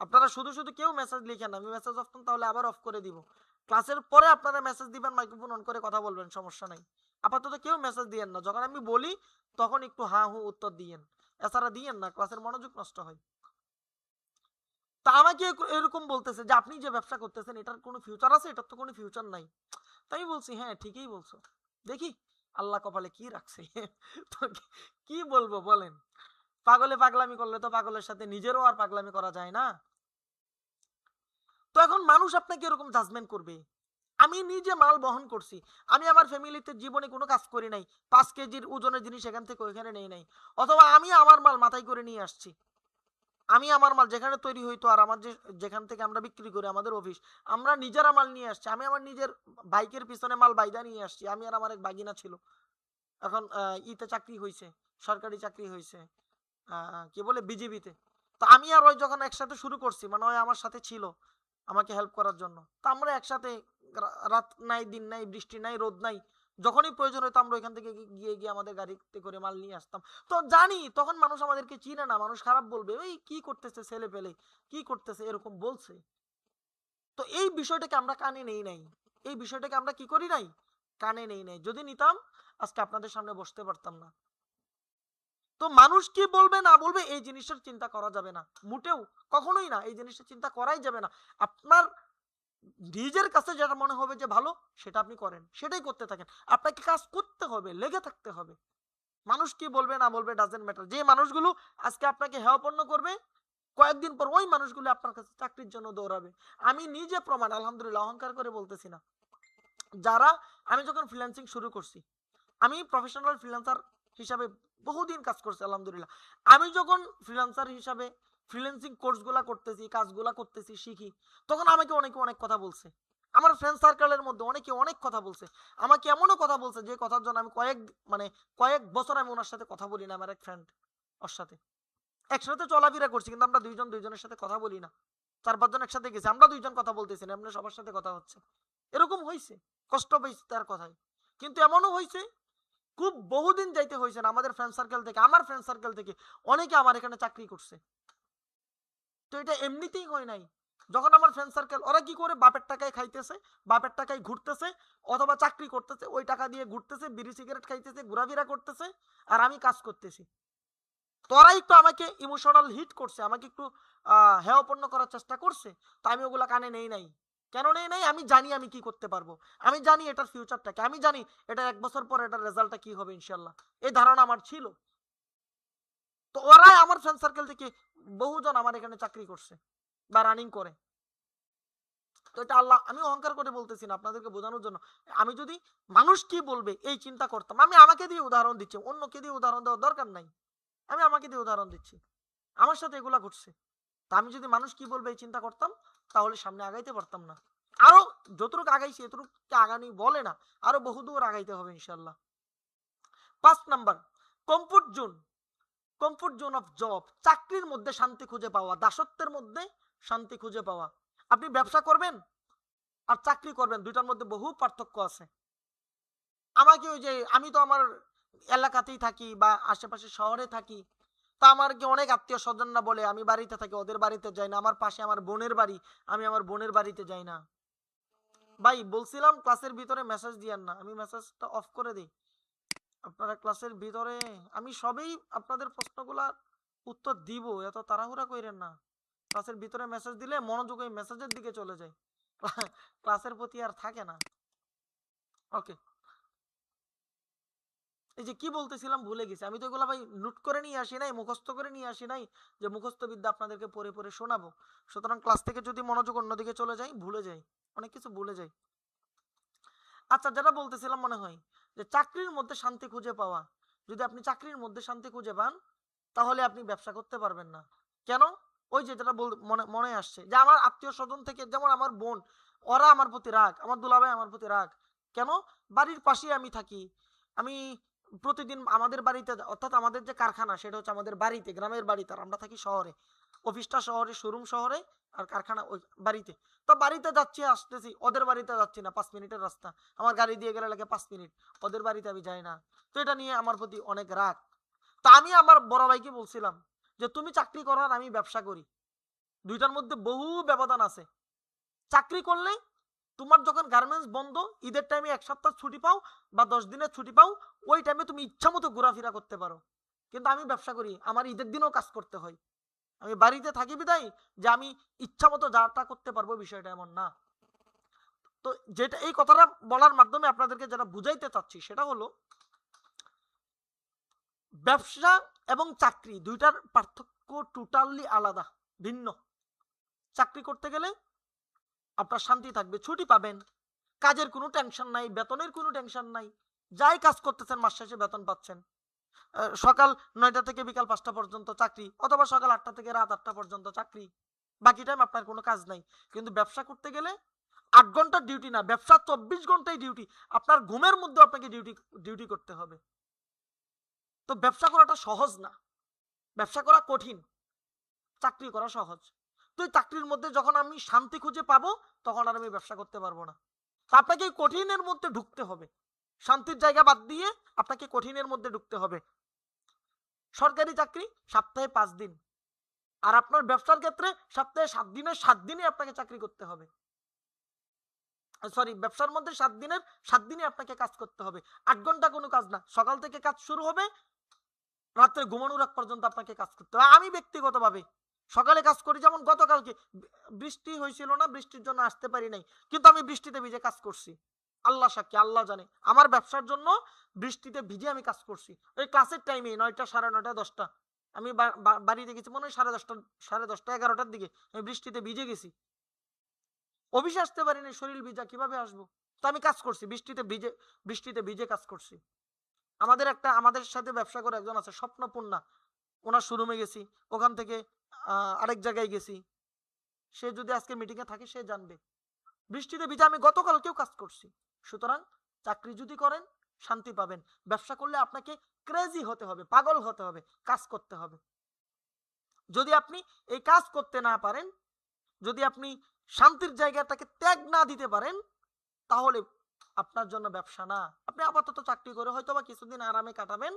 আপনারা শুধু শুধু কেউ মেসেজ লিখেন না, আমি মেসেজ অপশন তাহলে আবার অফ করে দিব। ক্লাসের পরে আপনারা মেসেজ দিবেন, মাইক্রোফোন অন করে কথা বলবেন, সমস্যা নাই। আপাতত কেউ মেসেজ দিয়েন না, যখন আমি বলি তখন একটু হ্যাঁ হু উত্তর দিয়েন, এছাড়া দিয়েন না, ক্লাসের মনোযোগ নষ্ট হয়। তা আমাকে এরকম বলতেছে যে আপনি যে ব্যবসা করতেছেন এটার কোনো ফিউচার আছে? এটার তো কোনো ফিউচার নাই। তাই আমি বলছি হ্যাঁ ঠিকই বলছো, দেখি আল্লাহ কপালে কি রাখছে। তো কি বলবো বলেন, পাগলে পাগলামি করলে তো পাগলের সাথে নিজেরও আর পাগলামি করা যায় না। তো এখন মানুষ আপনাকে এরকম জাজমেন্ট করবে। আমি নিজে মাল বহন করছি, আমি আমার ফ্যামিলিতে জীবনে কোনো কাজ করি নাই, 5 কেজির ওজনের জিনিস এখান থেকে ওইখানে নেই নাই, অথবা আমি আমার মাল মাথায় করে নিয়ে আসছি, আমি আমার মাল যেখানে তৈরি হইতো আর আমার যেখান থেকে আমরা বিক্রি করি আমাদের অফিস, আমরা নিজেরা মাল নিয়ে আসছি, আমি আমার নিজের বাইকের পিছনে মাল বাইদা নিয়ে আসছি, আমি আর আমার এক বাগিনা ছিল, এখন ইতে চাকরি হয়েছে, সরকারি চাকরি হয়েছে, কি বলে বিজিবিতে। তো আমি আর ওই যখন একসাথে শুরু করছি, মানে ওই আমার সাথে ছিল আমাকে হেল্প করার জন্য, তো আমরা একসাথে রাত নাই দিন নাই বৃষ্টি নাই রোদ নাই, যখনই প্রয়োজন হতো আমরা ওইখান থেকে গিয়ে গিয়ে আমাদের গাড়িতে করে মাল নিয়ে আসতাম। তো জানি তখন মানুষ আমাদেরকে চিনে না, মানুষ খারাপ বলবে, ওই কি করতেছে ছেলে পেলে, কি করতেছে এরকম বলছে। তো এই বিষয়টাকে আমরা কানে নেই নাই, এই বিষয়টাকে আমরা কি করি নাই, কানে নেই নাই, যদি নিতাম আজকে আপনাদের সামনে বসতে পারতাম না। তো মানুষ কি বলবে না বলবে এই জিনিসটার চিন্তা করা যাবে না, মোটেও, কখনোই না, এই জিনিসটা চিন্তা করাই যাবে না। আপনার নিজের কাছে যেটা মনে হবে যে ভালো সেটা আপনি করেন, সেটাই করতে থাকেন, আপনাকে কাজ করতে হবে, লেগে থাকতে হবে। মানুষ কি বলবে না বলবে ডাজেন্ট ম্যাটার। যে মানুষগুলো আজকে আপনাকে হেয়পন্ন করবে, কয়েকদিন পর ওই মানুষগুলো আপনার কাছে চাকরির জন্য দৌড়াবে। আমি নিজে প্রমাণ, আলহামদুলিল্লাহ, অহংকার করে বলতেছি না। যারা, আমি যখন ফ্রিল্যান্সিং শুরু করছি, আমি প্রফেশনাল ফ্রিল্যান্সার হিসাবে বহুদিন কাজ করছি আলহামদুলিল্লাহ। আমি যখন ফ্রিল্যান্সার হিসাবে ফ্রিল্যান্সিং কোর্সগুলা করতেছি, কাজগুলা করতেছি, শিখি, তখন আমাকে অনেকে অনেক কথা বলছে, আমার ফ্রেন্ড সার্কেলের মধ্যে অনেকে অনেক কথা বলছে, আমাকে এমনও কথা বলছে যে কথার জন্য আমি মানে কয়েক বছর আমি ওনার সাথে কথা বলি না। আমার এক ফ্রেন্ড, ওর সাথে একসাথে চলাফেরা করছি কিন্তু আমরা দুইজন দুইজনের সাথে কথা বলি না, 4-5 জন একসাথে গেছি, আমরা দুইজন কথা বলতেছি না, এমনি সবার সাথে কথা হচ্ছে, এরকম হয়েছে, কষ্ট পেয়েছি তার কথায়। কিন্তু এমনও হয়েছে, খুব বহুদিন যাইতে হয়েছে না, আমাদের ফ্রেন্ড সার্কেল থেকে, আমার ফ্রেন্ড সার্কেল থেকে অনেকে আমার এখানে চাকরি করছে। তো এটা এমনিতেই হয় নাই। যখন আমার ফ্রেন্ড সার্কেল, ওরা কি করে, বাপের টাকায় খাইতেছে, বাপের টাকায় ঘুরতেছে, অথবা চাকরি করতেছে, ওই টাকা দিয়ে ঘুরতেছে, বিড়ি সিগারেট খাইতেছে, ঘোরাফেরা করতেছে, আর আমি কাজ করতেছি। তোরা একটু আমাকে ইমোশনাল হিট করছে, আমাকে একটু হেয়পন্ন করার চেষ্টা করছে, তো আমি ওগুলা কানে নেই নাই। কেন নেই নাই? আমি জানি আমি কি করতে পারবো, আমি জানি এটার ফিউচারটাকে, আমি জানি এটা 1 বছর পর এটার রেজাল্টটা কি হবে ইনশাল্লাহ, এই ধারণা আমার ছিল। তো ওরাই আমার ফ্রেন্ড সার্কেল থেকে বহুজন আমার এখানে চাকরি করছে বা রানিং করে। তো এটা আল্লাহ, আমি অহংকার করে বলতেছি না, আপনাদেরকে বোঝানোর জন্য। আমি যদি মানুষ কি বলবে এই চিন্তা করতাম, আমি আমাকে দিয়ে উদাহরণ দিচ্ছি, অন্যকে দিয়ে উদাহরণ দেওয়ার দরকার নাই। আমি আমাকে দিয়ে উদাহরণ দিচ্ছি, আমার সাথে এগুলা ঘটছে। তা আমি যদি মানুষ কি বলবে এই চিন্তা করতাম, তাহলে সামনে আগাইতে পারতাম না। আরো যতটুকু আগাইছি এতটুকু আগানি বলে না, আরো বহুদূর আগাইতে হবে ইনশাল্লাহ। 5 number, comfort zone. Comfort zone of job, চাকরির মধ্যে শান্তি খুঁজে পাওয়া, দাসত্বের মধ্যে শান্তি খুঁজে পাওয়া। আপনি ব্যবসা করবেন আর চাকরি করবেন, দুইটার মধ্যে বহু পার্থক্য আছে। আমাকে ওই যে, আমি তো আমার এলাকাতেই থাকি বা আশেপাশে শহরে থাকি, তা আমার কি অনেক আত্মীয় স্বজনরা বলে আমি বাড়িতে থাকি, ওদের বাড়িতে যাই না। আমার পাশে আমার বোনের বাড়ি, আমি আমার বোনের বাড়িতে যাই না। ভাই বলছিলাম ক্লাসের ভিতরে মেসেজ দিয়েন না, আমি মেসেজটা অফ করে দিই। আপনারা ক্লাসের ভিতরে, আমি সবেই আপনাদের প্রশ্নগুলা উত্তর দিব, এত তাড়াহুড়া কইরেন না। ক্লাসের ভিতরে মেসেজ দিলে মনোযোগ ওই মেসেজের দিকে চলে যায়, ক্লাসের প্রতি আর থাকে না। ওকে, এই যে কি বলতেছিলাম ভুলে গেছি। আমি তো এগুলো ভাই নোট করে নিয়ে আসি নাই, মুখস্থ করে নিয়ে আসি নাই যে মুখস্থ বিদ্যা আপনাদেরকে পড়ে পড়ে শোনাবো। সুতরাং ক্লাস থেকে যদি মনোযোগ অন্যদিকে চলে যায়, ভুলে যাই, অনেক কিছু ভুলে যাই। আচ্ছা, যেটা বলতেছিলাম মনে হয় যে চাকরির মধ্যে শান্তি খুঁজে পাওয়া, যদি আপনি চাকরির মধ্যে শান্তি খুঁজে পান তাহলে আপনি ব্যবসা করতে পারবেন না। কেন? ওই যে যেটা মনে মনে আসছে যে আমার আত্মীয় স্বজন থেকে, যেমন আমার বোন, ওরা আমার প্রতি রাগ, আমার দুলাভাই আমার প্রতি রাগ। কেন? বাড়ির পাশেই আমি থাকি, আমি প্রতিদিন আমাদের বাড়িতে, অর্থাৎ আমাদের যে কারখানা সেটা হচ্ছে আমাদের বাড়িতে, গ্রামের বাড়িতে, আর আমরা থাকি শহরে। অফিসটা শহরে, শোরুম শহরে, আর কারখানা ওই বাড়িতে। তো বাড়িতে যাচ্ছি আসতেছি, ওদের বাড়িতে যাচ্ছি না, 5 মিনিটের রাস্তা, আমার গাড়ি দিয়ে গেলে লাগে 5 মিনিট, ওদের বাড়িতে আমি যাই না। তো এটা নিয়ে আমার প্রতি অনেক রাগ। তা আমি আমার বড় ভাইকে বলছিলাম যে তুমি চাকরি করো আর আমি ব্যবসা করি, দুইটার মধ্যে বহু ব্যবধান আছে। চাকরি করলে তোমার যখন গার্মেন্টস বন্ধ, ঈদের টাইমে 1 সপ্তাহ ছুটি পাও বা 10 দিনের ছুটি পাও, ওই টাইমে তুমি ইচ্ছা মতো ঘোরাফেরা করতে পারো। কিন্তু আমি ব্যবসা করি, আমার ঈদের দিনও কাজ করতে হয়। আমি বাড়িতে থাকি বিদায় যে আমি ইচ্ছা মতো যাটা করতে পারবো, বিষয়টা এমন না। তো যেটা, এই কথাটা বলার মাধ্যমে আপনাদেরকে যেটা বুঝাইতে চাচ্ছি সেটা হলো, ব্যবসা এবং চাকরি দুইটার পার্থক্য টোটালি আলাদা, ভিন্ন। চাকরি করতে গেলে আপনার শান্তি থাকবে, ছুটি পাবেন, কাজের কোনো টেনশন নাই, বেতনের কোনো টেনশন নাই, যাই কাজ করতেছেন মাস শেষে বেতন পাচ্ছেন। সকাল 9টা থেকে বিকাল 5টা পর্যন্ত চাকরি, অথবা সকাল 8টা থেকে রাত 8টা পর্যন্ত চাকরি, বাকি টাইম আপনার কোনো কাজ নাই। কিন্তু ব্যবসা করতে গেলে 8 ঘন্টার ডিউটি না, ব্যবসা 24 ঘন্টাই ডিউটি, আপনার ঘুমের মধ্যে আপনাকে ডিউটি করতে হবে। তো ব্যবসা করাটা সহজ না, ব্যবসা করা কঠিন, চাকরি করা সহজ। তো এই চাকরির মধ্যে যখন আমি শান্তি খুঁজে পাবো, তখন আর আমি ব্যবসা করতে পারবো না। তো আপনাকে এই কঠিনের মধ্যে ঢুকতে হবে, শান্তির জায়গা বাদ দিয়ে আপনাকে কঠিনের মধ্যে ঢুকতে হবে। সরকারি চাকরি সপ্তাহে 5 দিন, আর আপনার ব্যবসার ক্ষেত্রে সপ্তাহে 7 দিনের 7 দিনই আপনাকে চাকরি করতে হবে। সরি, ব্যবসার মধ্যে 7 দিনের 7 দিনই আপনাকে কাজ করতে হবে। 8 ঘন্টা কোনো কাজ না, সকাল থেকে কাজ শুরু হবে, রাত্রে ঘুমানোর আগ পর্যন্ত আপনাকে কাজ করতে হবে। আমি ব্যক্তিগতভাবে সকালে কাজ করি, যেমন গতকালকে বৃষ্টি হয়েছিল না, বৃষ্টির জন্য আসতে পারি নাই, কিন্তু আমি বৃষ্টিতে ভিজে কাজ করছি। আল্লাহ সাক্ষী, আল্লাহ জানে, আমার ব্যবসার জন্য বৃষ্টিতে ভিজে আমি কাজ করছি। ওই ক্লাসের টাইমে 9টা, 9:30, 10টা, আমি বাড়িতে গেছি মনে হয় 10:30, 10:30, 11টার দিকে আমি বৃষ্টিতে ভিজে গেছি। অফিসে আসতে পারিনি, শরীর ভিজা, কিভাবে আসবো? তো আমি কাজ করছি বৃষ্টিতে ভিজে কাজ করছি। আমাদের সাথে ব্যবসা করে একজন আছে, স্বপ্নপূর্ণা, ওনার শোরুমে গেছি, ওখান থেকে আরেক জায়গায় গেছি। সে যদি আজকে মিটিং এ থাকে সে জানবে, বৃষ্টিতে ভিজে আমি গতকালকেও কাজ করছি। সুতরাং চাকরি যদি করেন শান্তি পাবেন, ব্যবসা করলে আপনাকে ক্রেজি হতে হবে, পাগল হতে হবে, কাজ করতে হবে। যদি আপনি এই কাজ করতে না পারেন, যদি আপনি শান্তির জায়গাটাকে ত্যাগ না দিতে পারেন, তাহলে আপনার জন্য ব্যবসা না। আপনি আপাতত চাকরি করে হয়তো বা কিছুদিন আরামে কাটাবেন,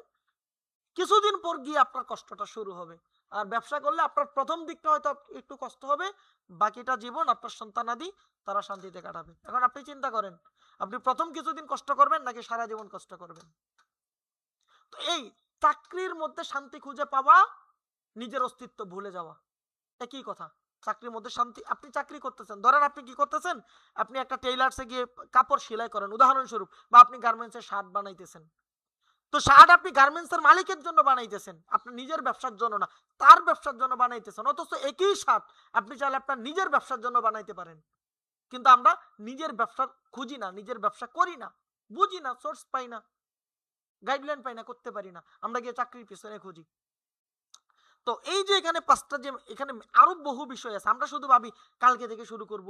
কিছুদিন পর গিয়ে আপনার কষ্টটা শুরু হবে। আর ব্যবসা করলে আপনার প্রথম দিকটা হয়তো একটু কষ্ট হবে, বাকিটা জীবন আপনার সন্তানাদি তারা শান্তিতে কাটাবে। এখন আপনি চিন্তা করেন, আপনি প্রথম কিছুদিন কষ্ট করবেন নাকি সারা জীবন কষ্ট করবেন? তো এই চাকরির মধ্যে শান্তি খুঁজে পাওয়া, নিজের অস্তিত্ব ভুলে যাওয়া, একই কথা। চাকরির মধ্যে শান্তি, আপনি চাকরি করতেছেন, ধরেন আপনি কি করতেছেন, আপনি একটা টেইলার্সে গিয়ে কাপড় সেলাই করেন উদাহরণস্বরূপ, বা আপনি গার্মেন্টসের শার্ট বানাইতেছেন। তো শার্ট আপনি গার্মেন্টসের মালিকের জন্য বানাইতেছেন, আপনার নিজের ব্যবসার জন্য না, তার ব্যবসার জন্য বানাইতেছেন। অথচ একই শার্ট আপনি চাইলে আপনার নিজের ব্যবসার জন্য বানাইতে পারেন। কিন্তু আমরা নিজের ব্যবসা খুঁজি না, নিজের ব্যবসা করি না, বুঝি না, সোর্স পাই না, গাইডলাইন পাই না, করতে পারি না, আমরা গিয়ে চাকরির পিছনে খুঁজি। তো এই যে এখানে পাঁচটা, যে এখানে আরো বহু বিষয় আছে, আমরা শুধু ভাবি কালকে থেকে শুরু করব,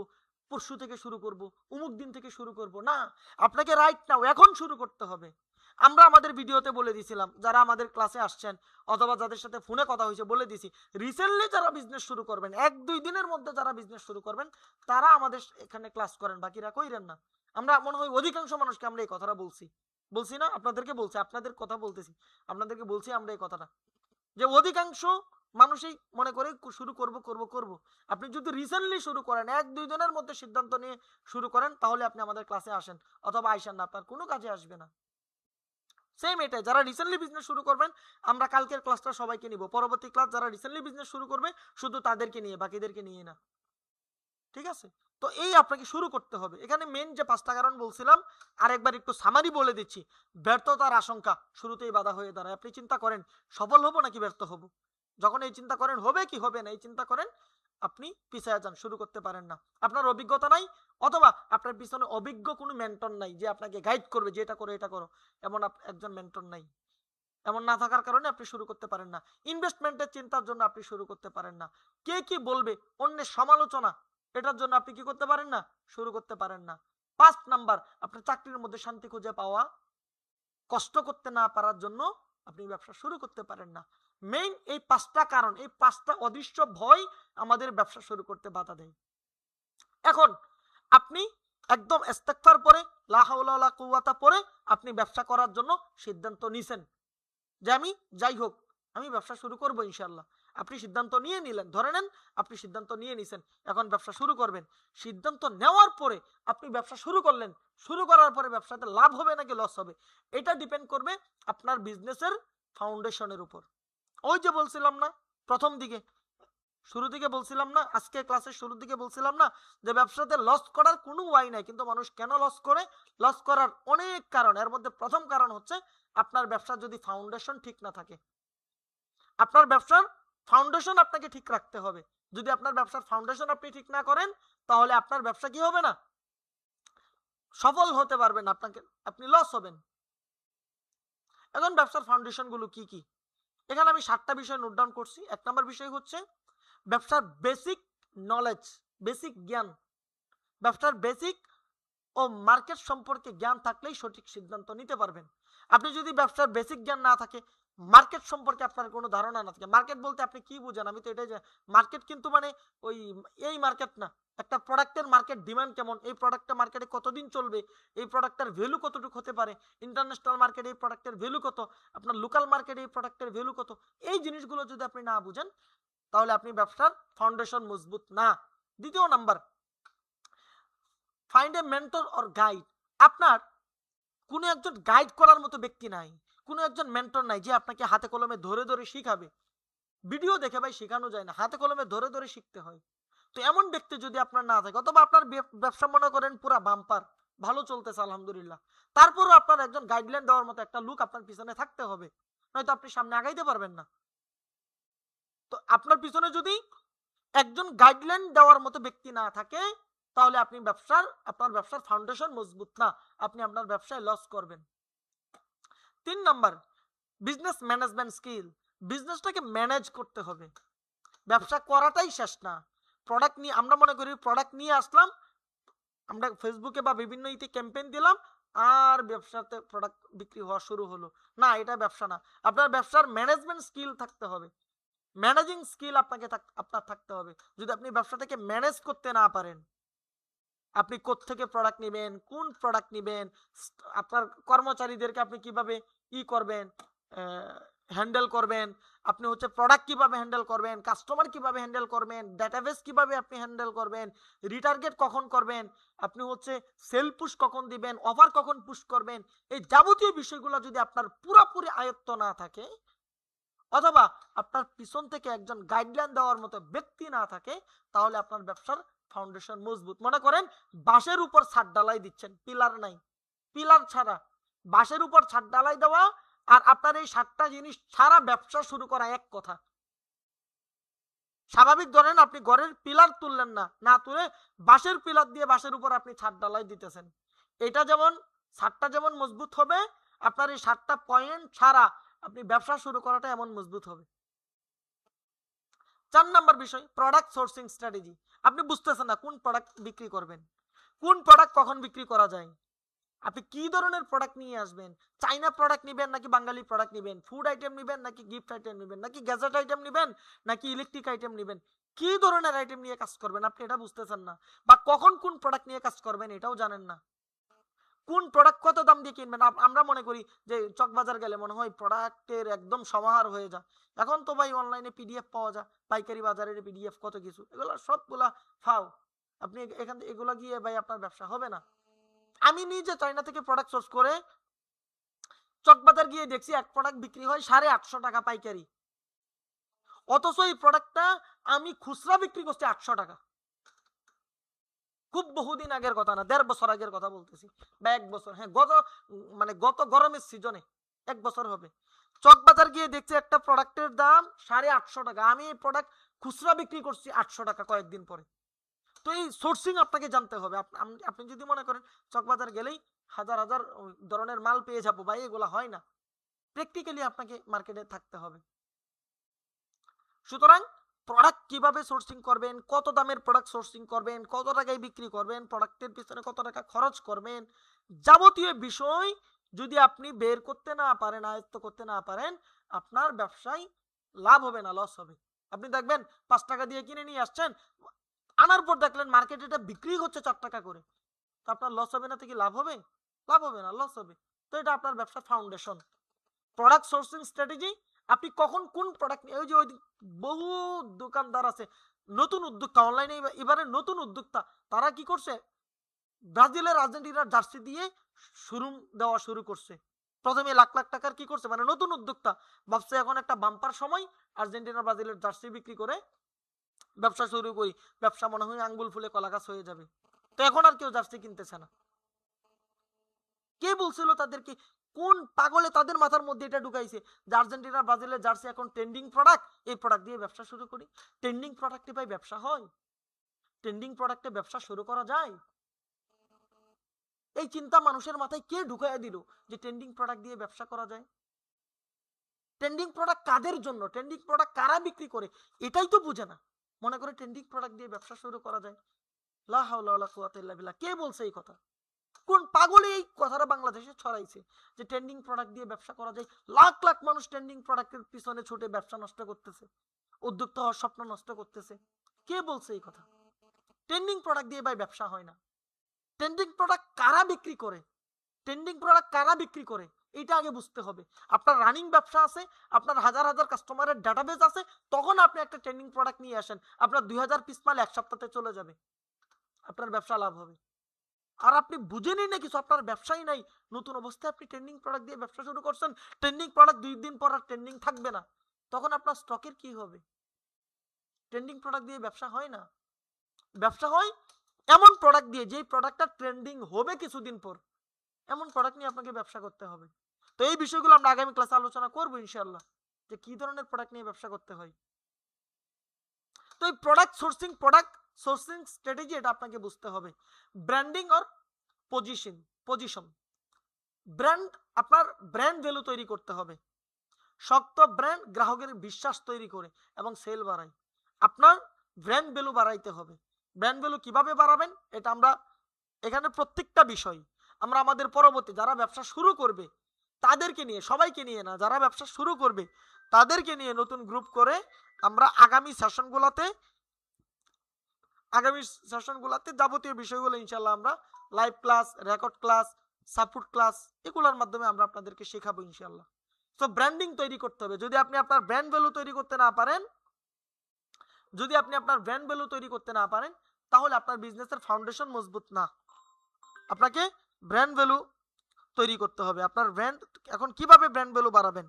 পরশু থেকে শুরু করব, অমুক দিন থেকে শুরু করব, না, আপনাকে রাইট নাও এখন শুরু করতে হবে। আমরা আমাদের ভিডিওতে বলে দিয়েছিলাম, যারা আমাদের ক্লাসে আসছেন অথবা যাদের সাথে ফোনে কথা হয়েছে বলে দিছি, রিসেন্টলি যারা বিজনেস শুরু করবেন, 1-2 দিনের মধ্যে যারা বিজনেস শুরু করবেন তারা আমাদের এখানে ক্লাস করেন, বাকিরা কইরেন না। আমরা মনে হয় অধিকাংশ মানুষকে আমরা এই কথাটা বলছি না, আপনাদেরকে বলছি, আপনাদের কথা বলতেছি, আপনাদেরকে বলছি আমরা এই কথাটা, যে অধিকাংশ মানুষই মনে করে শুরু করব। আপনি যদি রিসেন্টলি শুরু করেন, 1-2 দিনের মধ্যে সিদ্ধান্ত নিয়ে শুরু করেন, তাহলে আপনি আমাদের ক্লাসে আসেন, অথবা আইসেন না, আপনার কোনো কাজে আসবে না। সেম এটাই, যারা রিসেন্টলি বিজনেস শুরু করবেন আমরা কালকের ক্লাসটা সবাইকে নিব, পরবর্তী ক্লাস যারা রিসেন্টলি বিজনেস শুরু করবে শুধু তাদেরকে নিয়ে, বাকিদেরকে নিয়ে না, ঠিক আছে? তো এই আপনাকে শুরু করতে হবে। এখানে মেন যে 5টা কারণ বলছিলাম, আরেকবার একটু সামারি বলে দিচ্ছি। ব্যর্থতার আশঙ্কা শুরুতেই বাধা হয়ে দাঁড়ায়। আপনি চিন্তা করেন সফল হব নাকি ব্যর্থ হব, যখন এই চিন্তা করেন হবে কি হবে না, এই চিন্তা করেন, আপনি পিছিয়ে যান, শুরু করতে পারেন না। আপনার অভিজ্ঞতা নাই, অথবা আপনার পিছনে অভিজ্ঞ কোনো মেন্টর নাই যে আপনাকে গাইড করবে যে এটা করো এটা করো, এমন একজন মেন্টর নাই। এমন না থাকার কারণে আপনি শুরু করতে পারেন না। ইনভেস্টমেন্টের চিন্তার জন্য আপনি শুরু করতে পারেন না। কে কি বলবে, অন্যের সমালোচনা, এটার জন্য আপনি কি করতে পারেন না, শুরু করতে পারেন না। 5 নাম্বার, আপনার চাকরির মধ্যে শান্তি খুঁজে পাওয়া, কষ্ট করতে না পারার জন্য আপনি ব্যবসা শুরু করতে পারেন না। মেইন এই 5টা কারণ, এই 5টা অদৃশ্য ভয় আমাদের ব্যবসা শুরু করতে বাধা দেয়। এখন আপনি একদম ইস্তেগফার পরে, লা হাওলা ওয়ালা কুওয়াতা পরে আপনি ব্যবসা করার জন্য সিদ্ধান্ত নিছেন যে আমি যাই হোক আমি ব্যবসা শুরু করব ইনশাআল্লাহ। আপনি সিদ্ধান্ত নিয়ে নিলেন, ধরে নেন আপনি সিদ্ধান্ত নিয়ে নিছেন, এখন ব্যবসা শুরু করবেন। সিদ্ধান্ত নেওয়ার পরে আপনি ব্যবসা শুরু করলেন, শুরু করার পরে ব্যবসাতে লাভ হবে নাকি লস হবে, এটা ডিপেন্ড করবে আপনার বিজনেসের ফাউন্ডেশনের উপর। ওই যে বলছিলাম না প্রথম দিকে, শুরু দিকে বলছিলাম না, আজকে ক্লাসের শুরুর দিকে বলছিলাম না, যে ব্যবসাতে লস করার কোনো ওয়াই নাই, কিন্তু মানুষ কেন লস করে? লস করার অনেক কারণ, এর মধ্যে প্রথম কারণ হচ্ছে আপনার ব্যবসার যদি ফাউন্ডেশন ঠিক না থাকে। আপনার ব্যবসার ফাউন্ডেশন আপনাকে ঠিক রাখতে হবে। যদি আপনার ব্যবসার ফাউন্ডেশন আপনি ঠিক না করেন, তাহলে আপনার ব্যবসা কি হবে না, সফল হতে পারবেন, আপনাকে আপনি লস হবেন। এখন ব্যবসার ফাউন্ডেশন গুলো কি কি, এখানে আমি 7টা বিষয় নোট ডাউন করছি। 1 নম্বর বিষয় হচ্ছে ব্যবসার বেসিক নলেজ, বেসিক জ্ঞান। ব্যবসার বেসিক ও মার্কেট সম্পর্কে জ্ঞান থাকলেই সঠিক সিদ্ধান্ত নিতে পারবেন। আপনি যদি ব্যবসার বেসিক জ্ঞান না থাকে, মার্কেট সম্পর্কে আপনার কোনো ধারণা না থাকে, মার্কেট বলতে আপনি কি বুঝেন, আমি তো এটাই, মার্কেট কিন্তু মানে ওই এই মার্কেট না, একটা প্রোডাক্টের মার্কেট ডিমান্ড কেমন, এই প্রোডাক্টটা মার্কেটে কতদিন চলবে, এই প্রোডাক্টের ভ্যালু কতটুকু হতে পারে, ইন্টারন্যাশনাল মার্কেটে এই প্রোডাক্টের ভ্যালু কত, আপনার লোকাল মার্কেটে এই প্রোডাক্টের ভ্যালু কত, এই জিনিসগুলো যদি আপনি না বুঝেন তাহলে আপনি ব্যবসার ফাউন্ডেশন মজবুত না। দ্বিতীয় number, find a mentor or guide. আপনার কোনো একজন গাইড করার মতো ব্যক্তি নাই, কোনো একজন মেন্টর নাই যে আপনাকে হাতে কলমে ধরে ধরে শিখাবে। ভিডিও দেখে ভাই শেখানো যায় না, হাতে কলমে ধরে ধরে শিখতে হয়। তো এমন ব্যক্তি যদি আপনার না থাকে, অথবা আপনার ব্যবসা মনে করেন পুরা বাম্পার, ভালো চলতেছে আলহামদুলিল্লাহ, তারপরও আপনার একজন গাইডলাইন দেওয়ার মতো একটা লোক আপনার পিছনে থাকতে হবে, নয়তো আপনি সামনে আগাইতে পারবেন না। তো আপনার পিছনে যদি একজন গাইডলাইন দেওয়ার মতো ব্যক্তি না থাকে, তাহলে আপনি আপনার ব্যবসার ফাউন্ডেশন মজবুত না, আপনি আপনার ব্যবসায় লস করবেন। 3 নাম্বার, বিজনেস ম্যানেজমেন্ট স্কিল। বিজনেসটাকে ম্যানেজ করতে হবে, ব্যবসা করাটাই শেষ না। প্রোডাক্ট নিয়ে আমরা মনে করি প্রোডাক্ট নিয়ে আসলাম, আমরা ফেসবুকে বা বিভিন্ন ইতে ক্যাম্পেইন দিলাম, আর ব্যবসাতে প্রোডাক্ট বিক্রি হওয়া শুরু হলো, না, এটা ব্যবসা না। আপনার ব্যবসার ম্যানেজমেন্ট স্কিল থাকতে হবে, ম্যানেজিং স্কিল আপনার থাকতে হবে। যদি আপনি ব্যবসাটাকে ম্যানেজ করতে না পারেন, আপনি কোত্থেকে প্রোডাক্ট নেবেন, কোন প্রোডাক্ট নেবেন, আপনার কর্মচারীদেরকে আপনি কিভাবে করবেন, হ্যান্ডেল করবেন, আপনি হচ্ছে প্রোডাক্ট কিভাবে হ্যান্ডেল করবেন, কাস্টমার কিভাবে হ্যান্ডেল করবেন, ডেটাবেস কিভাবে আপনি হ্যান্ডেল করবেন, রিটার্গেট কখন করবেন, আপনি হচ্ছে সেল পুশ কখন দিবেন, অফার কখন পুশ করবেন, এই যাবতীয় বিষয়গুলো যদি আপনার পুরোপুরি আয়ত্ত না থাকে, অথবা আপনার পিছন থেকে একজন গাইডলাইন দেওয়ার মতো ব্যক্তি না থাকে, তাহলে আপনার ব্যবসার ফাউন্ডেশন মজবুত। মনে করেন বাঁশের উপর ছাদ ঢালাই দিচ্ছেন, পিলার নাই, পিলার ছাড়া বাঁশের উপর ছাদ ঢালাই দেওয়া আর আপনার এই 7টা জিনিস ছাড়া ব্যবসা শুরু করা এক কথা। স্বাভাবিক ধরেন আপনি ঘরের পিলার তুললেন না, না তুলে বাঁশের পিলার দিয়ে বাঁশের উপর আপনি ছাদ ঢালাই দিতেছেন, এটা যেমন ছাদটা যেমন মজবুত হবে, আপনার এই 7টা পয়েন্ট ছাড়া আপনি ব্যবসা শুরু করাটা এমন মজবুত হবে। 4 নাম্বার বিষয় প্রোডাক্ট সোর্সিং স্ট্র্যাটেজি। আপনি বুঝতেছেন না কোন প্রোডাক্ট বিক্রি করবেন, কোন প্রোডাক্ট কখন বিক্রি করা যায়, আপনি কি ধরনের প্রোডাক্ট নিয়ে আসবেন, চাইনা প্রোডাক্ট নেবেন নাকি বাঙালি প্রোডাক্ট নেবেন, ফুড আইটেম নেবেন নাকি গিফট আইটেম নেবেন নাকি গ্যাজেট আইটেম নেবেন নাকি ইলেকট্রিক আইটেম নেবেন, কি ধরনের আইটেম নিয়ে কাজ করবেন আপনি এটা বুঝতেছেন না, বা কখন কোন প্রোডাক্ট নিয়ে কাজ করবেন এটাও জানেন না, কোন প্রোডাক্ট কত দাম দিয়ে কিনবেন। আমরা মনে করি যে চকবাজার গেলে মনে হয় প্রোডাক্টের একদম সমাহার হয়ে যায়, এখন তো ভাই অনলাইনে পিডিএফ পাওয়া যায়, পাইকারি বাজারের পিডিএফ কত কিছু, এগুলো সবগুলা ফাও, আপনি এখান থেকে এগুলো গিয়ে ভাই আপনার ব্যবসা হবে না। আমি নিজে চায়না থেকে প্রোডাক্ট সোর্স করে চকবাজার গিয়ে দেখছি এক প্রোডাক্ট বিক্রি হয় 850 টাকা পাইকারি, অথচ এই প্রোডাক্টটা আমি খুচরা বিক্রি করছি 800 টাকা। খুব বহুদিন আগের কথা না, 1.5 বছর আগের কথা বলতেছি, বা 1 বছর, হ্যাঁ গত গরমের সিজনে 1 বছর হবে। চকবাজার গিয়ে দেখছি একটা প্রোডাক্টের দাম 850 টাকা, আমি এই প্রোডাক্ট খুচরা বিক্রি করছি 800 টাকা কয়েকদিন পরে। তো এই সোর্সিং আপনাকে জানতে হবে। আপনি যদি মনে করেন চকবাজার গেলেই হাজার হাজার ধরনের মাল পেয়ে যাবো, ভাই এগুলা হয় না, প্র্যাকটিক্যালি আপনাকে মার্কেটে থাকতে হবে। সুতরাং প্রোডাক্ট কিভাবে সোর্সিং করবেন, কত দামের প্রোডাক্ট সোর্সিং করবেন, কত টাকায় বিক্রি করবেন, প্রোডাক্টের পিছনে কত টাকা খরচ করবেন, যাবতীয় বিষয় যদি আপনি বের করতে না পারেন, আয়ত্ত করতে না পারেন, আপনার ব্যবসায় লাভ হবে না, লস হবে। আপনি দেখবেন 5 টাকা দিয়ে কিনে নিয়ে আসছেন, আনার পর দেখলেন মার্কেটে এটা বিক্রি হচ্ছে 4 টাকা করে, তো আপনার লস হবে না, তো কি লাভ হবে? লাভ হবে না, লস হবে। তো এটা আপনার ব্যবসার ফাউন্ডেশন, প্রোডাক্ট সোর্সিং স্ট্র্যাটেজি। আপনি কখন কোন প্রোডাক্ট, ওই যে ওই বহু দোকানদার আছে নতুন উদ্যোক্তা অনলাইনে, এবারে নতুন উদ্যোক্তা, তারা কি করছে, ব্রাজিলের আর্জেন্টিনার জার্সি দিয়ে শোরুম দেওয়া শুরু করছে। প্রথমে লাখ লাখ টাকার কি করছে, মানে নতুন উদ্যোক্তা ভাবছে এখন একটা বাম্পার সময়, আর্জেন্টিনা ব্রাজিলের জার্সি বিক্রি করে ব্যবসা শুরু করি, ব্যবসা মনে হয় আঙ্গুল ফুলে কলা গাছ হয়ে যাবে। তো এখন আর কেউ জার্সি কিনতেছে না। কে বলছিল তাদেরকে, কোন পাগলে তাদের মাথার মধ্যে এটা ঢুকাইছে যে আর্জেন্টিনা ব্রাজিলের জার্সি এখন ট্রেন্ডিং প্রোডাক্ট, এই প্রোডাক্ট দিয়ে ব্যবসা শুরু করি। ট্রেন্ডিং প্রোডাক্টে ভাই ব্যবসা হয়? ট্রেন্ডিং প্রোডাক্টে ব্যবসা শুরু করা যায়? এই চিন্তা মানুষের মাথায় কে ঢুকাইয়া দিল যে ট্রেন্ডিং প্রোডাক্ট দিয়ে ব্যবসা করা যায়? ট্রেন্ডিং প্রোডাক্ট কাদের জন্য, ট্রেন্ডিং প্রোডাক্ট কারা বিক্রি করে, এটাই তো বুঝে না, মনে করে ট্রেন্ডিং প্রোডাক্ট দিয়ে ব্যবসা শুরু করা যায়। লা হাওলা ওয়ালা কুওয়াতা ইল্লা বিল্লাহ, কে বলছে এই কথা? কোন পাগলে এই কথাটা বাংলাদেশে ছড়াইছে যে ট্রেন্ডিং প্রোডাক্ট দিয়ে ব্যবসা করা যায়? লাখ লাখ মানুষ ট্রেন্ডিং প্রোডাক্টের পিছনে ছুটে ব্যবসা নষ্ট করতেছে, উদ্যোক্তা হওয়ার স্বপ্ন নষ্ট করতেছে। কে বলছে এই কথা? ট্রেন্ডিং প্রোডাক্ট দিয়ে ভাই ব্যবসা হয় না। ট্রেন্ডিং প্রোডাক্ট কারা বিক্রি করে, ট্রেন্ডিং প্রোডাক্ট কারা বিক্রি করে, এটা আগে বুঝতে হবে। আপনার রানিং ব্যবসা আছে, আপনার হাজার হাজার কাস্টমারের ডাটাবেস আছে, তখন আপনি একটা ট্রেন্ডিং প্রোডাক্ট নিয়ে আসেন, আপনার 2000 পিস মাল 1 সপ্তাহে চলে যাবে, আপনার ব্যবসা লাভ হবে। আর আপনি বুঝেনই না কিছু, আপনার ব্যবসাই নাই, নতুন অবস্থায় আপনি ট্রেন্ডিং প্রোডাক্ট দিয়ে ব্যবসা শুরু করছেন, ট্রেন্ডিং প্রোডাক্ট 2 দিন পর আর ট্রেন্ডিং থাকবে না, তখন আপনার স্টকের কি হবে? ট্রেন্ডিং প্রোডাক্ট দিয়ে ব্যবসা হয় না। ব্যবসা হয় এমন প্রোডাক্ট দিয়ে, যেই প্রোডাক্টটা ট্রেন্ডিং হবে কিছুদিন পর, এমন প্রোডাক্ট নিয়ে আপনাকে ব্যবসা করতে হবে। তো এই বিষয়গুলো আমরা আগামী ক্লাসে আলোচনা করব ইনশাআল্লাহ, যে কি ধরনের প্রোডাক্ট নিয়ে ব্যবসা করতে হয়। তো এই প্রোডাক্ট সোর্সিং স্ট্র্যাটেজি এটা আপনাকে বুঝতে হবে। ব্র্যান্ডিং আর পজিশন, ব্র্যান্ড, আপনার ব্র্যান্ড ভ্যালু তৈরি করতে হবে। শক্ত ব্র্যান্ড গ্রাহকের বিশ্বাস তৈরি করে এবং সেল বাড়ায়। আপনার ব্র্যান্ড ভ্যালু বাড়াইতে হবে। ব্র্যান্ড ভ্যালু কিভাবে বাড়াবেন, এটা আমরা এখানে প্রত্যেকটা বিষয় আমরা আমাদের পরবর্তী যারা ব্যবসা শুরু করবে তাদেরকে নিয়ে, সবাইকে নিয়ে না, যারা ব্যবসা শুরু করবে তাদেরকে নিয়ে নতুন গ্রুপ করে আমরা আগামী সেশনগুলোতে যাবতীয় বিষয়গুলো ইনশাআল্লাহ আমরা live class, record class, support class, এগুলোর মাধ্যমে আমরা আপনাদেরকে শেখাবো ইনশাআল্লাহ। তো ব্র্যান্ডিং তৈরি করতে হবে। যদি আপনি আপনার ব্র্যান্ড ভ্যালু তৈরি করতে না পারেন, তাহলে আপনার বিজনেসের ফাউন্ডেশন মজবুত না। আপনাকে ব্র্যান্ড ভ্যালু তৈরি করতে হবে। আপনার ব্র্যান্ড, এখন কিভাবে ব্র্যান্ড ভ্যালু বাড়াবেন?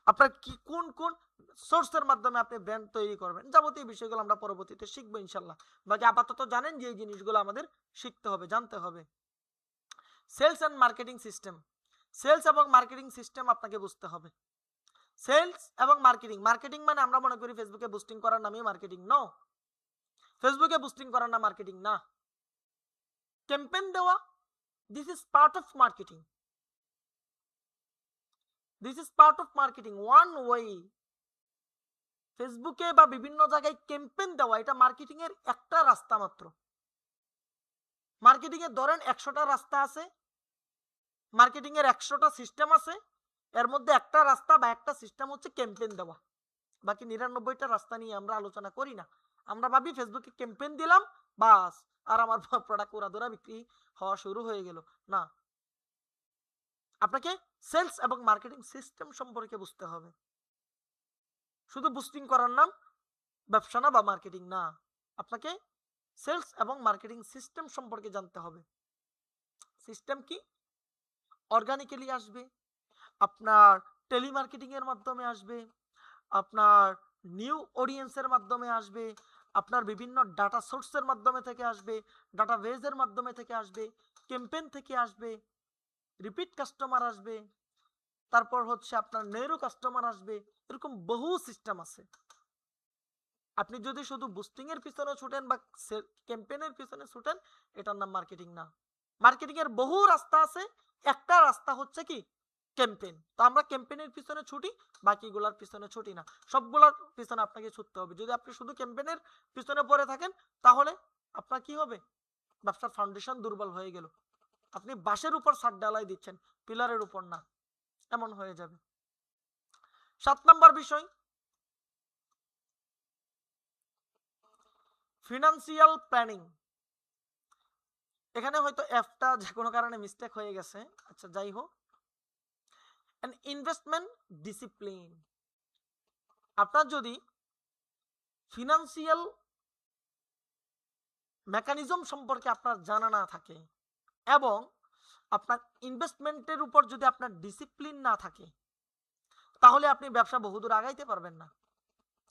আপনার কি কোন কোন সোর্সের মাধ্যমে আপনি ব্র্যান্ড তৈরি করবেন, যাবতীয় বিষয়গুলো আমরা পরবর্তীতে শিখবো ইনশাল্লাহ। বাকি আপাতত জানেন যে এই জিনিসগুলো আমাদের শিখতে হবে, জানতে হবে। Sales and marketing system, sales এবং মার্কেটিং সিস্টেম আপনাকে বুঝতে হবে। সেলস এবং মার্কেটিং, মার্কেটিং মানে আমরা মনে করি ফেসবুকে বুস্টিং করার নামই মার্কেটিং। নো, ফেসবুকে বুস্টিং করার নাম মার্কেটিং না। ক্যাম্পেইন দেওয়া, this is part of marketing, this is part of marketing. One way ফেসবুকে বা বিভিন্ন জায়গায় ক্যাম্পেইন দেওয়া, এটা মার্কেটিং এর একটা রাস্তা মাত্র। মার্কেটিং এর ধরেন 100টা রাস্তা আছে, মার্কেটিং এর 100টা সিস্টেম আছে, এর মধ্যে একটা রাস্তা বা একটা সিস্টেম হচ্ছে ক্যাম্পেইন দেওয়া। বাকি 99টা রাস্তা নিয়ে আমরা আলোচনা করি না। আমরা ভাবি ফেসবুকে ক্যাম্পেইন দিলাম বাস, আর আমার প্রোডাক্ট উড়াধুরা বিক্রি হওয়া শুরু হয়ে গেল। না, আপনাকে সেলস এবং মার্কেটিং সিস্টেম সম্পর্কে বুঝতে হবে। শুধু বুস্টিং করার নাম ব্যবসা না বা মার্কেটিং না, আপনাকে সেলস এবং মার্কেটিং সিস্টেম সম্পর্কে জানতে হবে। সিস্টেম কি? অর্গানিক্যালি আসবে, আপনার টেলিমার্কেটিং এর মাধ্যমে আসবে, আপনার নিউ অডিয়েন্সের মাধ্যমে আসবে, আপনার বিভিন্ন ডাটা সোর্সের মাধ্যমে থেকে আসবে, ডাটা বেজের মাধ্যমে থেকে আসবে, ক্যাম্পেইন থেকে আসবে, রিপিট কাস্টমার আসবে, তারপর হচ্ছে আপনার নেরো কাস্টমার আসবে। এরকম বহু সিস্টেম আছে। আপনি যদি শুধু বুস্টিং এর পিছনে ছুটেন বা ক্যাম্পেইনের পিছনে ছুটেন, এটার নাম মার্কেটিং না। মার্কেটিং এর বহু রাস্তা আছে, একটা রাস্তা হচ্ছে কি ক্যাম্পেইন। তো আমরা ক্যাম্পেইনের পিছনে ছুটি, বাকিগুলোর পিছনে ছুটি না। সবগুলোর পিছনে আপনাকে ছুটতে হবে। যদি আপনি শুধু ক্যাম্পেইনের পিছনে পড়ে থাকেন, তাহলে আপনার কি হবে? ব্যবসার ফাউন্ডেশন দুর্বল হয়ে গেল। আপনি বাঁশের উপর ছাদ ঢালাই দিচ্ছেন, পিলারের উপর না, এমন হয়ে যাবে। 7 নম্বর বিষয়, ফিনান্সিয়াল প্ল্যানিং। এখানে হয়তো এফটা যে কোনো কারণে মিস্টেক হয়ে গেছে, আচ্ছা যাই হোক। এন্ড ইনভেস্টমেন্ট ডিসিপ্লিন, আপনার যদি ফিনান্সিয়াল মেকানিজম সম্পর্কে আপনার জানা না থাকে এবং আপনার ইনভেস্টমেন্টের উপর যদি আপনার ডিসিপ্লিন না থাকে, তাহলে আপনি ব্যবসা বহুদূর আগাইতে পারবেন না।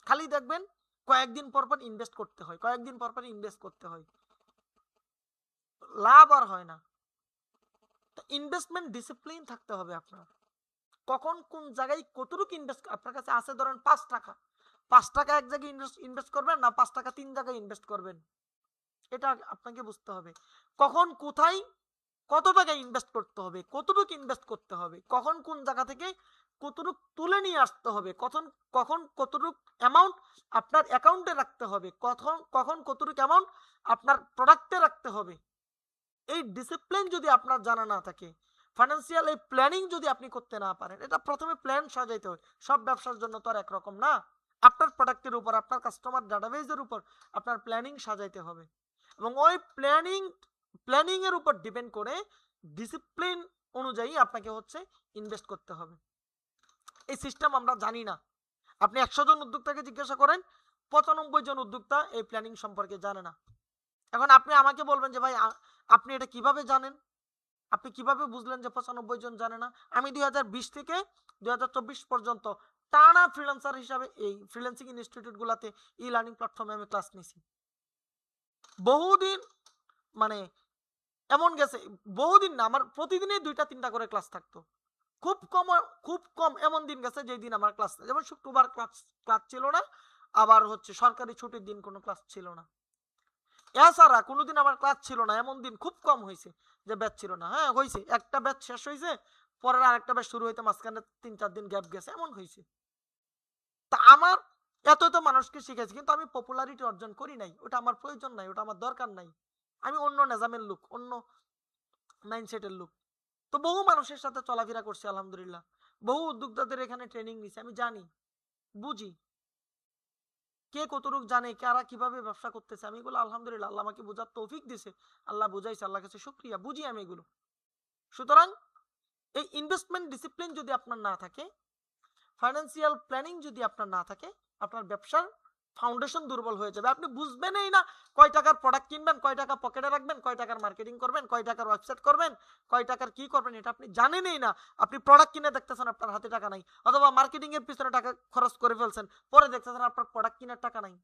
খালি দেখবেন কয়েকদিন পর পর ইনভেস্ট করতে হয়, কয়েকদিন পর পর ইনভেস্ট করতে হয়, লাভ আর হয় না। ইনভেস্টমেন্ট ডিসিপ্লিন থাকতে হবে আপনার। কখন কোন জায়গায় কতটুকু ইনভেস্ট আপনার কাছে আছে, ধরেন 5 টাকা, 5 টাকা এক জায়গায় ইনভেস্ট করবেন না 5 টাকা 3 জায়গায় ইনভেস্ট করবেন, এটা আপনাকে বুঝতে হবে। কখন কোথায় কত টাকা ইনভেস্ট করতে হবে, কতটুকু ইনভেস্ট করতে হবে, কখন কোন জায়গা থেকে কতটুকু তুলে নিয়ে আসতে হবে, কখন কখন কতটুকু অ্যামাউন্ট আপনার অ্যাকাউন্টে রাখতে হবে, কখন কখন কতটুকু অ্যামাউন্ট আপনার প্রোডাক্টে রাখতে হবে। এই ডিসিপ্লিন যদি আপনার জানা না থাকে, ফাইন্যান্সিয়াল এই প্ল্যানিং যদি আপনি করতে না পারেন, এটা প্রথমে প্ল্যান সাজাইতে হয়। সব ব্যবসার জন্য তো আর একরকম না। আপনার প্রোডাক্টের উপর, আপনার কাস্টমার ডাটাবেজের উপর আপনার প্ল্যানিং সাজাইতে হবে এবং ওই প্ল্যানিং এর উপর ডিপেন্ড করে ডিসিপ্লিন অনুযায়ী আপনাকে হচ্ছে ইনভেস্ট করতে হবে। এই সিস্টেম আমরা জানি না। আপনি 100 জন উদ্যোক্তাকে জিজ্ঞাসা করেন, 95 জন উদ্যোক্তা এই প্ল্যানিং সম্পর্কে জানে না। এখন আপনি আমাকে বলবেন যে ভাই আপনি এটা কিভাবে জানেন, আপনি কিভাবে বুঝলেন যে 95 জন জানে না? আমি 2020 থেকে 2024 পর্যন্ত টানা ফ্রিল্যান্সার হিসাবে এই ফ্রিল্যান্সিং ইনস্টিটিউট গুলাতে ই লার্নিং প্ল্যাটফর্মে আমি ক্লাস নিছি। বহুদিন, মানে এমন গেছে, বহুদিন না, আমার প্রতিদিনই 2টা 3টা করে ক্লাস থাকতো। খুব কম এমন দিন গেছে যেই দিন আমার ক্লাস, যেমন শুক্রবার ক্লাস ছিল না, আবার হচ্ছে সরকারি ছুটির দিন কোনো ক্লাস ছিল না। এছাড়া কোনোদিন আমার ক্লাস ছিল না এমন দিন খুব কম হয়েছে যে ব্যাচ ছিল না। হ্যাঁ হয়েছে, একটা ব্যাচ শেষ হয়েছে, পরের আরেকটা ব্যাচ শুরু হইতে মাঝখানে 3-4 দিন গ্যাপ গেছে, এমন হয়েছে। তা আমার এত এত মানুষকে শিখেছি, কিন্তু আমি পপুলারিটি অর্জন করি নাই। ওটা আমার প্রয়োজন নাই, ওটা আমার দরকার নাই। আমি অন্য নেজামের লোক, অন্য মাইন্ডসেটের লোক। তো বহু মানুষের সাথে চলাফেরা করছি আলহামদুলিল্লাহ, বহু উদ্যোক্তাদের এখানে ট্রেনিং নিছি, আমি জানি, বুঝি কে কতটুক জানে, কারা কিভাবে ব্যবসা করতেছে। আমি এগুলো আলহামদুলিল্লাহ, আল্লাহ আমাকে বোঝার তৌফিক দিছে, আল্লাহ বুঝাইছে, আল্লাহ কাছে শুকরিয়া, বুঝি আমি এগুলো। সুতরাং এই ইনভেস্টমেন্ট ডিসিপ্লিন যদি আপনার না থাকে, ফাইন্যান্সিয়াল প্ল্যানিং যদি আপনার না থাকে, আপনার ব্যবসার ফাউন্ডেশন দুর্বল হয়ে যাবে। আপনি বুঝবেনই না কয় টাকার প্রোডাক্ট কিনবেন, কয় টাকা পকেটে রাখবেন, কয় টাকার মার্কেটিং করবেন, কয় টাকার ওয়েবসাইট করবেন, কয় টাকার কি করবেন, এটা আপনি জানেনই না। আপনি প্রোডাক্ট কিনে দেখতেছেন আপনার হাতে টাকা নাই, অথবা মার্কেটিং এর পিছনে টাকা খরচ করে ফেলছেন, পরে দেখতেছেন আপনার প্রোডাক্ট কেনার টাকা নাই,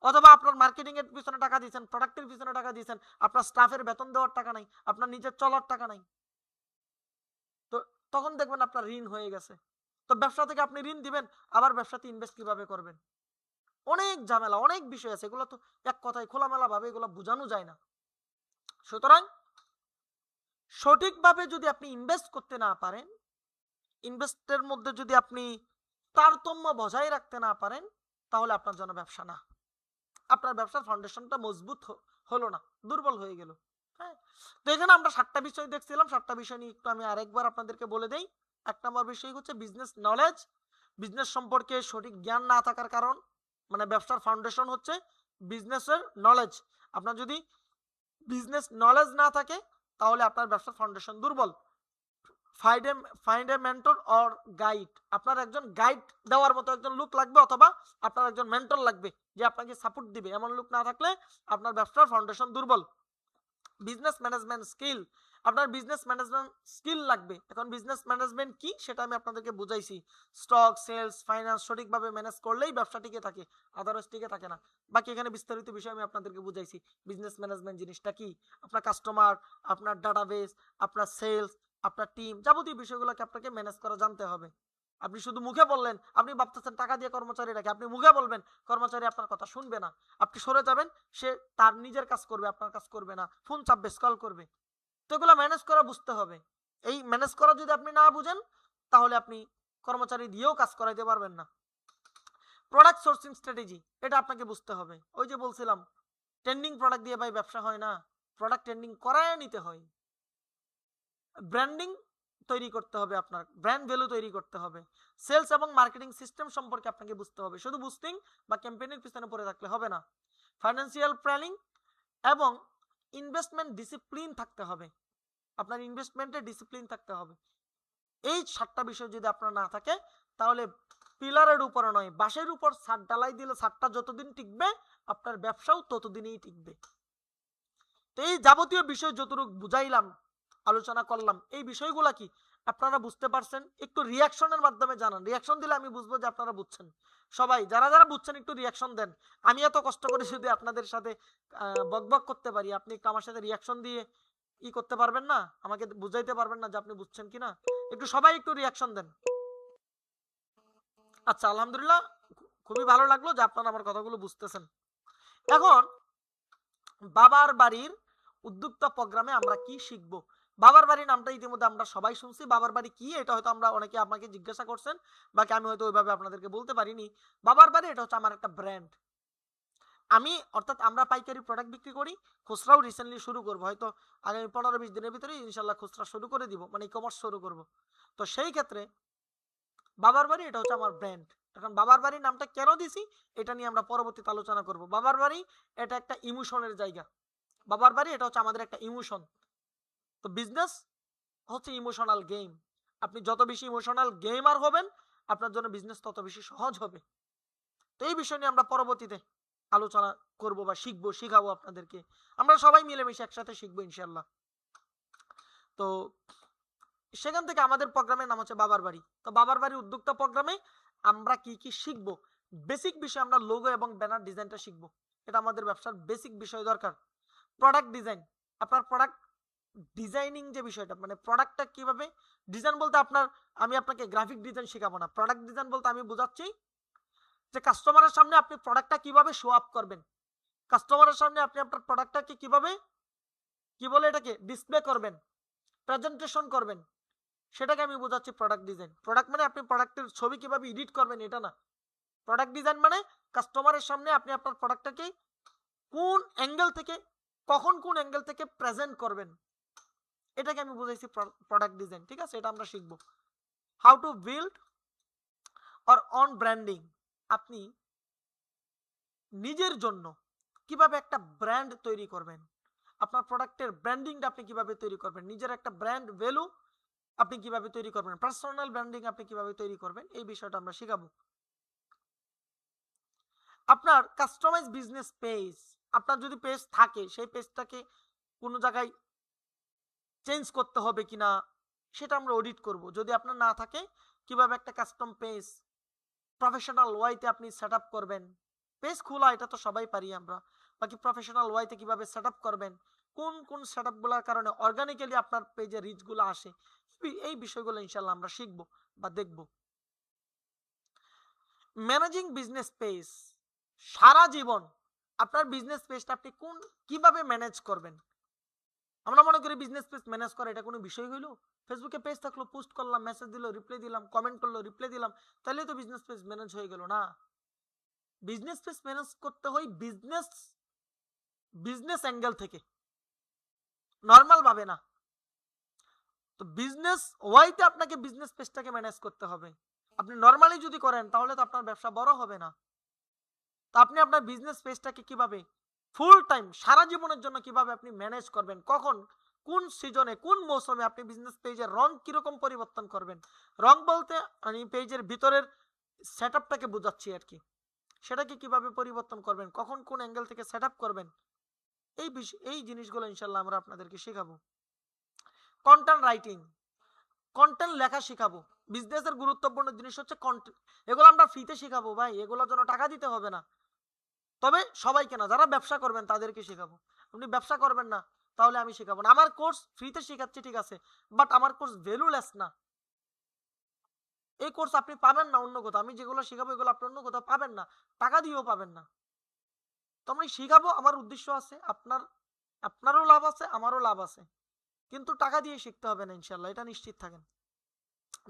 অথবা আপনার মার্কেটিং এর পিছনে টাকা দিয়েছেন, প্রোডাক্টের পিছনে টাকা দিয়েছেন, আপনার স্টাফের বেতন দেওয়ার টাকা নাই, আপনার নিজের চলার টাকা নাই। তো তখন দেখবেন আপনার ঋণ হয়ে গেছে। তো ব্যবসা থেকে আপনি ঋণ দিবেন, আবার ব্যবসাতে ইনভেস্ট কিভাবে করবেন, অনেক ঝামেলা, অনেক বিষয় আছে, এগুলো তো এক কথায় খোলামেলা ভাবে এগুলো বোঝানো যায় না। সুতরাং সঠিকভাবে যদি আপনি ইনভেস্ট করতে না পারেন, ইনভেস্টের মধ্যে যদি আপনি তারতম্য বজায় রাখতে না পারেন, তাহলে আপনার জন্য ব্যবসা না। আপনার ব্যবসার ফাউন্ডেশনটা মজবুত হলো না, দুর্বল হয়ে গেল। হ্যাঁ, তো এখানে আমরা 7টা বিষয় দেখছিলাম। 7টা বিষয় নিয়ে একটু আমি আরেকবার আপনাদেরকে বলে দেই। 1 নম্বর বিষয় হচ্ছে বিজনেস নলেজ। বিজনেস সম্পর্কে সঠিক জ্ঞান না থাকার কারণ, মানে ব্যবসার ফাউন্ডেশন হচ্ছে বিজনেসের নলেজ। আপনার যদি বিজনেস নলেজ না থাকে, তাহলে আপনার ব্যবসার ফাউন্ডেশন দুর্বল। Find a mentor or guide. আপনার একজন গাইড দেওয়ার মতো একজন লোক লাগবে, অথবা আপনার একজন মেন্টর লাগবে যে আপনাকে সাপোর্ট দিবে। এমন লোক না থাকলে আপনার ব্যবসার ফাউন্ডেশন দুর্বল। Business management skill. আপনার বিজনেস ম্যানেজমেন্ট স্কিল লাগবে। এখন বিজনেস ম্যানেজমেন্ট কি সেটা আমি আপনাদেরকে বুঝাইছি। স্টক, সেলস, ফাইন্যান্স সঠিকভাবে ম্যানেজ করলেই ব্যবসা টিকে থাকে, আদারওয়াইজ টিকে থাকে না। বাকি এখানে বিস্তারিত বিষয় আমি আপনাদেরকে বুঝাইছি। বিজনেস ম্যানেজমেন্ট জিনিসটা কি, আপনার কাস্টমার, আপনার ডাটাবেস, আপনার সেলস, আপনার টিম, যাবতীয় বিষয়গুলোকে আপনাকে ম্যানেজ করা জানতে হবে। আপনি শুধু মুখে বললেন, আপনি ভাবতেছেন টাকা দিয়ে কর্মচারী রাখে, আপনি মুখে বলবেন, কর্মচারী আপনার কথা শুনবে না, আপনি সরে যাবেন, সে তার নিজের কাজ করবে, আপনার কাজ করবে না, ফোন চাপবে, কল করবে। তো এগুলো ম্যানেজ করা বুঝতে হবে। এই ম্যানেজ করা যদি আপনি না বুঝেন, তাহলে আপনি কর্মচারী দিয়েও কাজ করাইতে পারবেন না। প্রোডাক্ট সোর্সিং স্ট্র্যাটেজি, এটা আপনাকে বুঝতে হবে। ওই যে বলছিলাম, ট্রেন্ডিং প্রোডাক্ট দিয়ে ভাই ব্যবসা হয় না, প্রোডাক্ট ট্রেন্ডিং করায় নিতে হয়। ব্র্যান্ডিং তৈরি করতে হবে, আপনার ব্র্যান্ড ভ্যালু তৈরি করতে হবে। সেলস এবং মার্কেটিং সিস্টেম সম্পর্কে আপনাকে বুঝতে হবে, শুধু বুস্টিং বা ক্যাম্পেইনের পিছনে পড়ে থাকলে হবে না। ফাইন্যান্সিয়াল প্ল্যানিং এবং ইনভেস্টমেন্ট ডিসিপ্লিন থাকতে হবে, আপনার ইনভেস্টমেন্টে ডিসিপ্লিন থাকতে হবে। এই 7টা বিষয় যদি আপনার না থাকে, তাহলে পিলারের উপরে নয়, বাঁশের উপর ছাদ ঢালাই দিলে ছাদটা যতদিন টিকবে, আপনার ব্যবসাও ততদিনই টিকবে। তো এই যাবতীয় বিষয় যতটুকু বুঝাইলাম, আলোচনা করলাম, এই বিষয়গুলা কি আপনারা বুঝতে পারছেন? একটু রিয়াকশনের মাধ্যমে জানান, রিয়াকশন দিলে আমি বুঝবো যে আপনারা বুঝছেন। সবাই যারা যারা বুঝছেন একটু রিয়াকশন দেন। আমি এত কষ্ট করে যদি আপনাদের সাথে বকবক করতে পারি, আপনি একটু আমার সাথে রিয়াকশন দিয়ে ই করতে পারবেন না, আমাকে বুঝাইতে পারবেন না যে আপনি বুঝছেন কিনা? একটু সবাই একটু রিয়াকশন দেন। আচ্ছা, আলহামদুলিল্লাহ, খুবই ভালো লাগলো যে আপনারা আমার কথাগুলো বুঝতেছেন। এখন বাবার বাড়ির উদ্যোক্তা প্রোগ্রামে আমরা কি শিখব? বাবার বাড়ি নামটা ইতিমধ্যে আমরা সবাই শুনছি। বাবার বাড়ি কি এটা হয়তো আমরা অনেকে আমাকে জিজ্ঞাসা করছেন, বাকি আমি হয়তো ওইভাবে আপনাদেরকে বলতে পারিনি। বাবার বাড়ি এটা হচ্ছে আমার একটা ব্র্যান্ড। আমি, অর্থাৎ আমরা পাইকারি প্রোডাক্ট বিক্রি করি, খুচরাও রিসেন্টলি শুরু করব, হয়তো আগামী 15-20 দিনের ভিতরে ইনশাল্লাহ খুচরা শুরু করে দিব, মানে ই কমার্স শুরু করব। তো সেই ক্ষেত্রে বাবার বাড়ি এটা হচ্ছে আমার ব্র্যান্ড। এখন বাবার বাড়ির নামটা কেন দিছি, এটা নিয়ে আমরা পরবর্তীতে আলোচনা করব। বাবার বাড়ি এটা একটা ইমোশনের জায়গা। বাবার বাড়ি এটা হচ্ছে আমাদের একটা ইমোশন। তো বিজনেস হচ্ছে ইমোশনাল গেম। আপনি যত বেশি ইমোশনাল গেমার হবেন, আপনার জন্য বিজনেস তত বেশি সহজ হবে। তো এই বিষয় নিয়ে আমরা পরবর্তীতে আলোচনা করব বা শিখবো, শিখাবো আপনাদেরকে। আমরা সবাই মিলেমিশে একসাথে শিখবো ইনশাল্লাহ। তো সেখান থেকে আমাদের প্রোগ্রামের নাম হচ্ছে বাবার বাড়ি। তো বাবার বাড়ি উদ্যোক্তা প্রোগ্রামে আমরা কি কি শিখবো, বেসিক বিষয় আমরা লোগো এবং ব্যানার ডিজাইনটা শিখবো। এটা আমাদের ব্যবসার বেসিক বিষয় দরকার। প্রোডাক্ট ডিজাইন, আপনার প্রোডাক্ট ডিজাইনিং যে বিষয়টা, মানে প্রোডাক্টটা কিভাবে ডিজাইন বলতে আপনার, আমি আপনাকে গ্রাফিক ডিজাইন শেখাবো না। প্রোডাক্ট ডিজাইন বলতে আমি বোঝাচ্ছি যে কাস্টমারের সামনে আপনি প্রোডাক্টটা কিভাবে শো আপ করবেন, কাস্টমারের সামনে আপনি আপনার প্রোডাক্টটাকে কিভাবে, কি বলে এটাকে, ডিসপ্লে করবেন, প্রেজেন্টেশন করবেন, সেটাকে আমি বোঝাচ্ছি প্রোডাক্ট ডিজাইন। প্রোডাক্ট মানে আপনি প্রোডাক্টের ছবি কিভাবে এডিট করবেন এটা না। প্রোডাক্ট ডিজাইন মানে কাস্টমারের সামনে আপনি আপনার প্রোডাক্টটাকে কোন অ্যাঙ্গেল থেকে, কখন কোন অ্যাঙ্গেল থেকে প্রেজেন্ট করবেন, এটাকে আমি বুঝাইছি প্রোডাক্ট ডিজাইন। ঠিক আছে, এটা আমরা শিখবো। How to build or on branding, আপনি নিজের জন্য কিভাবে একটা ব্র্যান্ড তৈরি করবেন, আপনার প্রোডাক্টের ব্র্যান্ডিংটা আপনি কিভাবে তৈরি করবেন, নিজের একটা ব্র্যান্ড ভ্যালু আপনি কিভাবে তৈরি করবেন, পার্সোনাল ব্র্যান্ডিং আপনি কিভাবে তৈরি করবেন, এই বিষয়টা আমরা শিখাবো। আপনার কাস্টমাইজ বিজনেস পেজ, আপনার যদি পেজ থাকে সেই পেজটাকে কোনো জায়গায় চেঞ্জ করতে হবে কিনা সেটা আমরা অডিট করব। যদি আপনার না থাকে কিভাবে একটা কাস্টম পেজ প্রফেশনাল ওয়াইতে আপনি সেট আপ করবেন, পেজ খোলা এটা তো সবাই পারি আমরা, বাকি প্রফেশনাল ওয়াইতে কিভাবে সেট আপ করবেন, কোন কোন সেট আপগুলোর কারণে অর্গানিক্যালি আপনার পেজে রিচগুলো আসে, এই বিষয়গুলো ইনশাল্লাহ আমরা শিখব বা দেখব। ম্যানেজিং বিজনেস পেজ, সারা জীবন আপনার বিজনেস পেজটা আপনি কিভাবে ম্যানেজ করবেন। আমরা মনে করি বিজনেস পেজ ম্যানেজ করা এটা কোনো বিষয় হইলো, ফেসবুকে পেজ থাকলো, পোস্ট করলাম, মেসেজ দিল, রিপ্লাই দিলাম, কমেন্ট করলো, রিপ্লাই দিলাম, তাহলে তো বিজনেস পেজ ম্যানেজ হয়ে গেল না। বিজনেস পেজ ম্যানেজ করতে হয় বিজনেস বিজনেস অ্যাঙ্গেল থেকে, নর্মাল ভাবে না। তো বিজনেস ওয়াইতে আপনাকে বিজনেস পেজটাকে ম্যানেজ করতে হবে। আপনি নর্মালি যদি করেন তাহলে তো আপনার ব্যবসা বড় হবে না। তো আপনি আপনার বিজনেস পেজটাকে কিভাবে ফুল টাইম সারা জীবনের জন্য কিভাবে আপনি ম্যানেজ করবেন, কখন কোন সিজনে কোন মৌসুমে আপনি বিজনেস পেজের রং কিরকম পরিবর্তন করবেন, রং বলতে আমি পেজের ভিতরের সেটআপটাকে বোঝাচ্ছি আর কি, সেটাকে কিভাবে পরিবর্তন করবেন, কখন কোন অ্যাঙ্গেল থেকে সেটআপ করবেন, এই জিনিসগুলো ইনশাল্লাহ আমরা আপনাদেরকে শেখাবো। কন্টেন্ট রাইটিং, কন্টেন্ট লেখা শেখাবো। বিজনেসের গুরুত্বপূর্ণ জিনিস হচ্ছে কন্টেন্ট, এগুলো আমরা ফ্রিতে শেখাবো ভাই, এগুলোর জন্য টাকা দিতে হবে না। তবে সবাইকে না, যারা ব্যবসা করবেন তাদেরকে শেখাবো। আপনি ব্যবসা করবেন না তাহলে আমি শেখাবো না। আমার কোর্স ফ্রিতে শেখাচ্ছি ঠিক আছে, বাট আমার কোর্স ভ্যালুলেস না। এই কোর্স আপনি পাবেন না অন্য কোথাও, আমি যেগুলো শেখাবো এগুলো আপনি অন্য কোথাও পাবেন না, টাকা দিয়েও পাবেন না। তো আমি শেখাবো, আমার উদ্দেশ্য আছে আপনারও লাভ আছে আমারও লাভ আছে, কিন্তু টাকা দিয়ে শিখতে হবে না ইনশাল্লাহ, এটা নিশ্চিত থাকেন।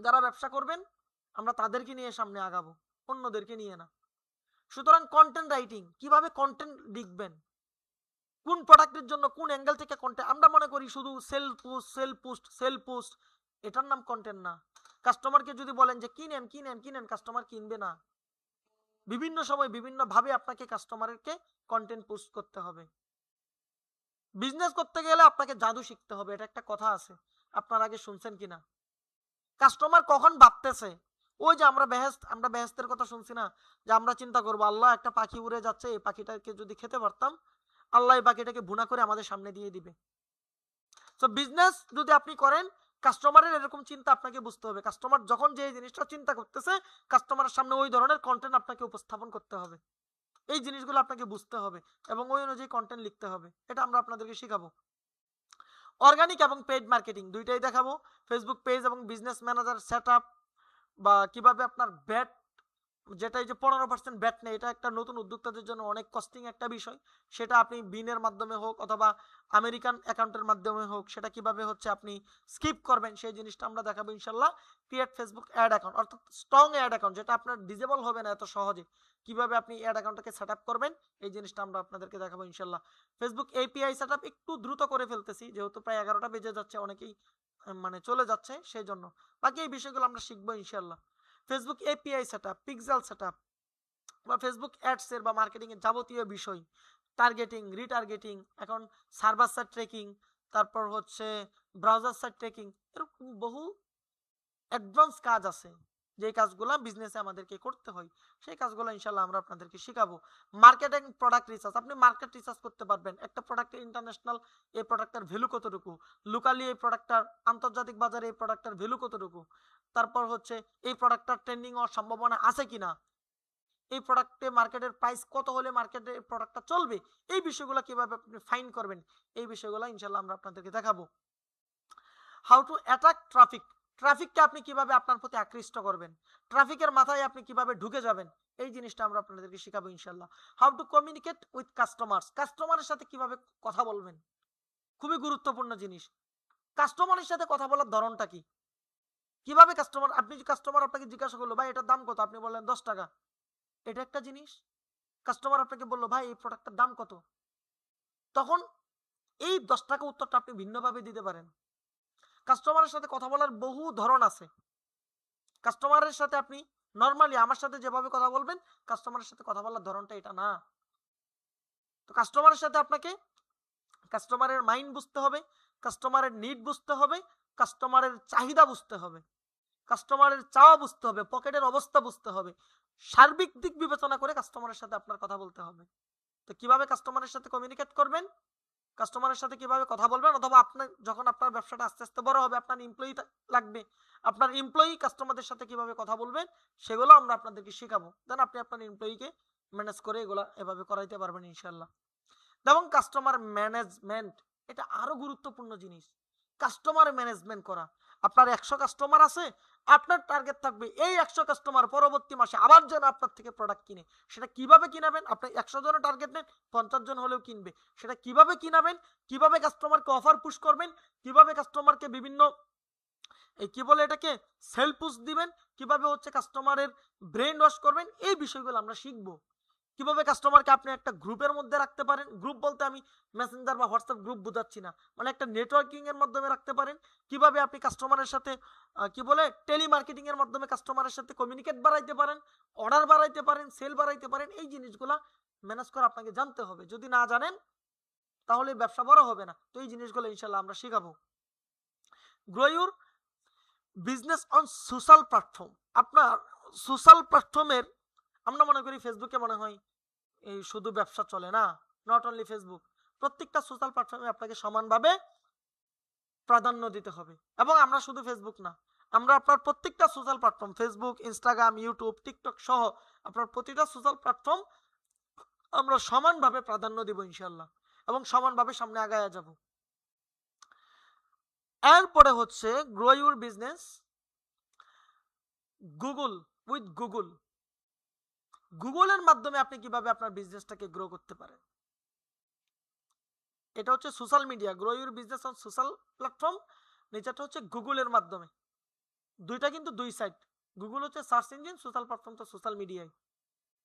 যারা ব্যবসা করবেন আমরা তাদেরকে নিয়ে সামনে আগাবো, অন্যদেরকে নিয়ে না। সুতরাং কন্টেন্ট রাইটিং, কিভাবে কন্টেন্ট লিখবেন, কোন প্রোডাক্টের জন্য কোন অ্যাঙ্গেল থেকে কন্টেন্ট। আমরা মনে করি শুধু sell post sell post sell post, এটার নাম কন্টেন্ট না। কাস্টমারকে যদি বলেন যে কিনেন কিনেন কিনেন, কাস্টমার কিনবে না। বিভিন্ন সময় বিভিন্ন ভাবে আপনাকে কাস্টমারকে কন্টেন্ট পোস্ট করতে হবে। বিজনেস করতে গেলে আপনাকে জাদু শিখতে হবে, এটা একটা কথা আছে, আপনার আগে শুনছেন কিনা। কাস্টমার কখন ভাবতেছে, ওই যে আমরা বেহেশতের কথা শুনছি না, যে আমরা চিন্তা করবো আল্লাহ একটা পাখি উড়ে যাচ্ছে, এই পাখিটাকে যদি খেতে পারতাম, আল্লাহ এই পাখিটাকে ভুনা করে আমাদের সামনে দিয়ে দিবে। তো বিজনেস যদি আপনি করেন, কাস্টমারের এরকম চিন্তা আপনাকে বুঝতে হবে। কাস্টমার যখন যে জিনিসটা চিন্তা করতেছে, কাস্টমারের সামনে ওই ধরনের কন্টেন্ট আপনাকে উপস্থাপন করতে হবে। এই জিনিসগুলো আপনাকে বুঝতে হবে এবং ওই অনুযায়ী কন্টেন্ট লিখতে হবে, এটা আমরা আপনাদেরকে শেখাবো। অর্গানিক এবং পেইড মার্কেটিং দুইটাই দেখাবো। ফেসবুক পেজ এবং বিজনেস ম্যানেজার সেটআপ, বা কিভাবে আপনার ব্যাট, যেটা এই যে 15% ব্যাট নেই, এটা একটা নতুন উদ্যোক্তাদের জন্য অনেক কস্টিং একটা বিষয়, সেটা আপনি বিনের মাধ্যমে হোক অথবা আমেরিকান অ্যাকাউন্টের মাধ্যমে হোক, সেটা কিভাবে হচ্ছে আপনি স্কিপ করবেন সেই জিনিসটা আমরা দেখাবো ইনশাল্লাহ। ক্রিয়েট ফেসবুক অ্যাড অ্যাকাউন্ট, অর্থাৎ স্ট্রং অ্যাড অ্যাকাউন্ট, যেটা আপনার ডিজেবল হবে না এত সহজে, কিভাবে আপনি অ্যাড অ্যাকাউন্টটাকে সেট আপ করবেন এই জিনিসটা আমরা আপনাদেরকে দেখাবো ইনশাল্লাহ। ফেসবুক এপিআই সেট আপ একটু দ্রুত করে ফেলতেছি, যেহেতু প্রায় 11টা বেজে যাচ্ছে, অনেকেই মানে চলে যাচ্ছে, সেই জন্য বাকি এই বিষয়গুলো আমরা শিখবো ইনশাল্লাহ। Facebook API setup, pixel setup, বা ফেসবুক অ্যাডস এর বা মার্কেটিং এর যাবতীয় বিষয়, টার্গেটিং, রিটার্গেটিং, এখন সার্ভার সাইড ট্র্যাকিং, তারপর হচ্ছে ব্রাউজার সাইড ট্র্যাকিং, এরকম বহু অ্যাডভান্স কাজ আছে যে কাজগুলো বিজনেসে আমাদেরকে করতে হয়, সেই কাজগুলো ইনশাল্লাহ আমরা আপনাদেরকে শেখাবো। মার্কেটিং প্রোডাক্ট রিসার্চ, আপনি মার্কেট রিসার্চ করতে পারবেন, একটা প্রোডাক্টের ইন্টারন্যাশনাল এই প্রোডাক্টের ভ্যালু কতটুকু, লোকালি এই প্রোডাক্টটার, আন্তর্জাতিক বাজারে এই প্রোডাক্টের ভ্যালু কতটুকু, তারপর হচ্ছে এই প্রোডাক্টটার ট্রেন্ডিং হওয়ার সম্ভাবনা আছে কিনা, এই প্রোডাক্টে মার্কেটের প্রাইস কত হলে মার্কেটে এই প্রোডাক্টটা চলবে, এই বিষয়গুলো কিভাবে আপনি ফাইন করবেন, এই বিষয়গুলো ইনশাল্লাহ আমরা আপনাদেরকে দেখাবো। হাউ টু অ্যাট্রাক্ট ট্রাফিক, ট্রাফিককে আপনি কিভাবে আপনার প্রতি আকৃষ্ট করবেন, ট্রাফিকের মাথায় আপনি কিভাবে ঢুকে যাবেন, এই জিনিসটা আমরা আপনাদেরকে শেখাবো ইনশাল্লাহ। How to communicate with customers, কাস্টমারের সাথে কিভাবে কথা বলবেন, খুবই গুরুত্বপূর্ণ জিনিস। কাস্টমারের সাথে কথা বলার ধরনটা কি, কিভাবে কাস্টমার, আপনি কাস্টমার আপনাকে জিজ্ঞাসা করলো ভাই এটার দাম কত, আপনি বললেন 10 টাকা, এটা একটা জিনিস। কাস্টমার আপনাকে বললো ভাই এই প্রোডাক্টটার দাম কত, তখন এই 10 টাকা উত্তরটা আপনি ভিন্নভাবে দিতে পারেন। কাস্টমারের সাথে কথা বলার বহু ধরন আছে। কাস্টমারের সাথে আপনি নরমালি আমার সাথে যেভাবে কথা বলবেন, কাস্টমারের সাথে কথা বলার ধরনটা এটা না। তো কাস্টমারের সাথে আপনাকে কাস্টমারের মাইন্ড বুঝতে হবে, কাস্টমারের নিড বুঝতে হবে, কাস্টমারের চাহিদা বুঝতে হবে, কাস্টমারের চাওয়া বুঝতে হবে, পকেটের অবস্থা বুঝতে হবে। সার্বিক দিক বিবেচনা করে কাস্টমারের সাথে আপনার কথা বলতে হবে। তো কিভাবে কাস্টমারের সাথে কমিউনিকেট করবেন, কাস্টমারের সাথে কিভাবে কথা বলবেন, অথবা আপনার যখন আপনার ব্যবসাটা আস্তে আস্তে বড় হবে, আপনার এমপ্লয়ি লাগবে, আপনার এমপ্লয়ি কাস্টমারদের সাথে কিভাবে কথা বলবেন সেগুলো আমরা আপনাদেরকে শেখাবো। দেন আপনি আপনার এমপ্লয়িকে ম্যানেজ করে এগুলা এভাবে করাইতে পারবেন ইনশাল্লাহ। এবং কাস্টমার ম্যানেজমেন্ট এটা আরো গুরুত্বপূর্ণ জিনিস। কাস্টমার ম্যানেজমেন্ট করা, আপনার 100 কাস্টমার আছে, আপনার টার্গেট থাকবে এই 100 কাস্টমার পরবর্তী মাসে আবার যেন আপনার থেকে প্রোডাক্ট কিনে। সেটা কিভাবে কিনাবেন, আপনি 100 জনের টার্গেট নেন, 50 জন হলেও কিনবে। সেটা কিভাবে কিনাবেন, কিভাবে কাস্টমারকে অফার পুশ করবেন, কিভাবে কাস্টমারকে বিভিন্ন এই কি বলে এটাকে সেল পুশ দিবেন, কিভাবে হচ্ছে কাস্টমারের ব্রেন ওয়াশ করবেন, এই বিষয়গুলো আমরা শিখবো। কিভাবে কাস্টমারকে আপনি একটা গ্রুপের মধ্যে রাখতে পারেন, গ্রুপ বলতে আমি মেসেঞ্জার বা হোয়াটসঅ্যাপ গ্রুপ বোঝাচ্ছি না, মানে একটা নেটওয়ার্কিং এর মাধ্যমে রাখতে পারেন। কিভাবে আপনি কাস্টমারের সাথে কি বলে টেলিমার্কেটিং এর মাধ্যমে কাস্টমারের সাথে কমিউনিকেট বাড়াইতে পারেন, অর্ডার বাড়াইতে পারেন, সেল বাড়াইতে পারেন, এই জিনিসগুলা ম্যানেজ করা আপনাকে জানতে হবে। যদি না জানেন তাহলে ব্যবসা বড় হবে না। তো এই জিনিসগুলো ইনশাল্লাহ আমরা শেখাবো। Grow your business on social platform. আপনার সোশ্যাল প্ল্যাটফর্মের, আমরা মনে করি ফেসবুকে মনে হয় এই শুধু ব্যবসা চলে না, নট অনলি ফেসবুক, প্রত্যেকটা সোশ্যাল প্ল্যাটফর্মে আপনাকে সমানভাবে প্রাধান্য দিতে হবে। এবং আমরা শুধু ফেসবুক না, আমরা আপনার প্রত্যেকটা social platform, Facebook, Instagram, YouTube, TikTok সহ আপনার প্রতিটা সোশ্যাল প্ল্যাটফর্ম আমরা সমানভাবে প্রাধান্য দিব ইনশাল্লাহ, এবং সমানভাবে সামনে আগায়া যাব। এরপরে হচ্ছে grow your business Google with Google. গুগলের মাধ্যমে আপনি কিভাবে আপনার বিজনেসটাকে গ্রো করতে পারেন, এটা হচ্ছে social media. Grow your business on social platform, নিচেটা হচ্ছে গুগলের মাধ্যমে। দুইটা কিন্তু দুই সাইড, গুগল হচ্ছে সার্চ ইঞ্জিন, সোশ্যাল প্ল্যাটফর্ম তো সোশ্যাল মিডিয়ায়।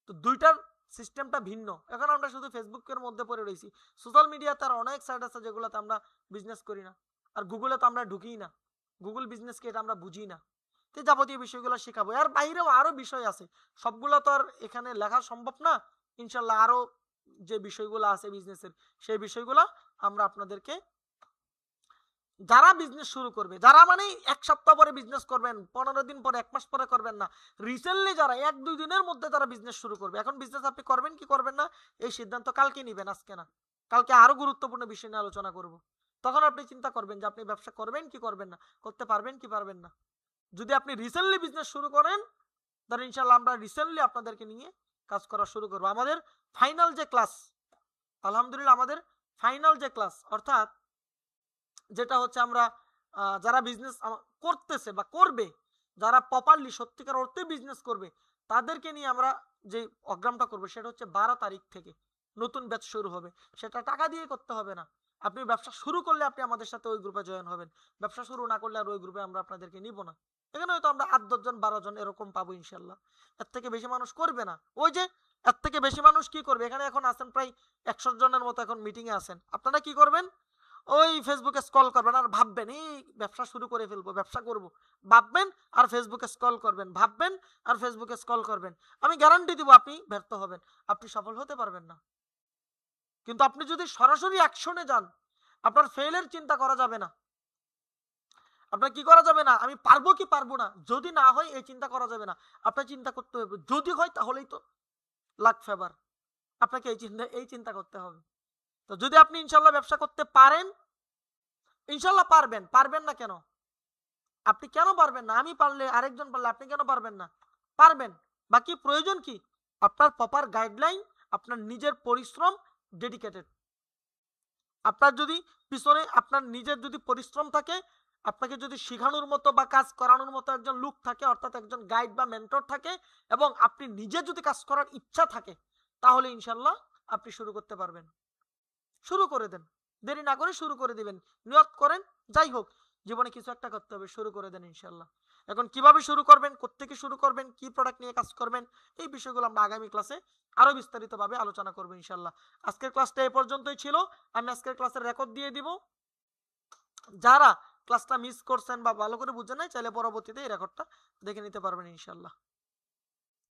তো দুইটার সিস্টেমটা ভিন্ন। এখন আমরা শুধু ফেসবুকের মধ্যে পড়ে রয়েছি, সোশ্যাল মিডিয়াতে আর অনেক সাইট আছে যেগুলোতে আমরা বিজনেস করি না, আর গুগলে তো আমরা ঢুকিই না, গুগল বিজনেসকে এটা আমরা বুঝি না। তো যাবতীয় বিষয়গুলো শেখাবো। এর বাইরেও আরো বিষয় আছে, সবগুলো তো আর এখানে লেখা সম্ভব না। ইনশাল্লাহ আরো যে বিষয়গুলো আছে বিজনেসের, সেই বিষয়গুলো আমরা আপনাদেরকে, যারা বিজনেস শুরু করবে, যারা মানে 1 সপ্তাহ পরে বিজনেস করবেন, 15 দিন পরে, 1 মাস পরে করবেন না, রিসেন্টলি যারা 1-2 দিনের মধ্যে যারা বিজনেস শুরু করবে, এখন বিজনেস আপনি করবেন কি করবেন না এই সিদ্ধান্ত কালকে নেবেন, আজকে না। কালকে আরো গুরুত্বপূর্ণ বিষয় নিয়ে আলোচনা করব। তখন আপনি চিন্তা করবেন যে আপনি ব্যবসা করবেন কি করবেন না, করতে পারবেন কি পারবেন না। যদি আপনি রিসেন্টলি বিজনেস শুরু করেন, তাহলে ইনশাআল্লাহ আমরা রিসেন্টলি আপনাদেরকে নিয়ে কাজ করা শুরু করব। আমাদের ফাইনাল যে ক্লাস, আলহামদুলিল্লাহ আমাদের ফাইনাল যে ক্লাস, অর্থাৎ যেটা হচ্ছে আমরা যারা বিজনেস করতেছে বা করবে, যারা প্রপারলি সত্যিকার অর্থে বিজনেস করবে, তাদেরকে নিয়ে আমরা যে প্রোগ্রামটা করব সেটা হচ্ছে 12 তারিখ থেকে নতুন ব্যাচ শুরু হবে। সেটা টাকা দিয়ে করতে হবে না, আপনি ব্যবসা শুরু করলে আপনি আমাদের সাথে ওই গ্রুপে জয়েন হবেন, ব্যবসা শুরু না করলে আর ওই গ্রুপে আমরা আপনাদেরকে নিব না। এখানে হয়তো আমরা 8-10 জন 12 জন এরকম পাবো ইনশাল্লাহ, এর থেকে বেশি মানুষ করবে না। ওই যে এর থেকে বেশি মানুষ কি করবে, এখানে এখন আছেন প্রায় 100 জনের মতো, এখন মিটিং এ আছেন, আপনারা কি করবেন, ওই ফেসবুকে স্ক্রল করবেন আর ভাববেন এই ব্যবসা শুরু করে ফেলবো, ব্যবসা করব, ভাববেন আর ফেসবুকে স্ক্রল করবেন, ভাববেন আর ফেসবুকে স্ক্রল করবেন। আমি গ্যারান্টি দিব আপনি ব্যর্থ হবেন, আপনি সফল হতে পারবেন না। কিন্তু আপনি যদি সরাসরি অ্যাকশনে যান, আপনার ফেলের চিন্তা করা যাবে না। আপনার কি করা যাবে না, আমি পারবো কি পারবো না, যদি না হয় এই চিন্তা করা যাবে না। আপনার চিন্তা করতে হবে যদি হয় তাহলেই তো লাক ফেভার, আপনাকে এই চিন্তা করতে হবে। তো যদি আপনি ইনশাল্লাহ ব্যবসা করতে পারেন, ইনশাল্লাহ পারবেন, পারবেন না কেন, আপনি কেন পারবেন না, আমি পারলে, আরেকজন পারলে আপনি কেন পারবেন না, পারবেন। বাকি প্রয়োজন কি, আপনার প্রপার গাইডলাইন, আপনার নিজের পরিশ্রম, ডেডিকেটেড। আপনার যদি পিছনে আপনার নিজের যদি পরিশ্রম থাকে, আপনাকে যদি শেখানোর মতো বা কাজ করানোর মতো একজন লোক থাকে, অর্থাৎ একজন গাইড বা মেন্টর থাকে, এবং আপনি নিজে যদি কাজ করার ইচ্ছা থাকে, তাহলে ইনশাল্লাহ আপনি শুরু করতে পারবেন। শুরু করে দেন, দেরি না করে শুরু করে দিবেন, নিয়ত করেন, যাই হোক জীবনে কিছু একটা করতে হবে, শুরু করে দেন ইনশাল্লাহ। এখন কিভাবে শুরু করবেন, কোত্থেকে শুরু করবেন, কি প্রোডাক্ট নিয়ে কাজ করবেন, এই বিষয়গুলো আমরা আগামী ক্লাসে আরো বিস্তারিতভাবে আলোচনা করব ইনশাল্লাহ। আজকের ক্লাসটা এই পর্যন্তই ছিল, আমি আজকের ক্লাসের রেকর্ড দিয়ে দিব। যারা ক্লাসটা মিস করছেন বা ভালো করে বুঝেন নাই, চাইলে পরবর্তীতে এই রেকর্ডটা দেখে নিতে পারবেন ইনশাল্লাহ।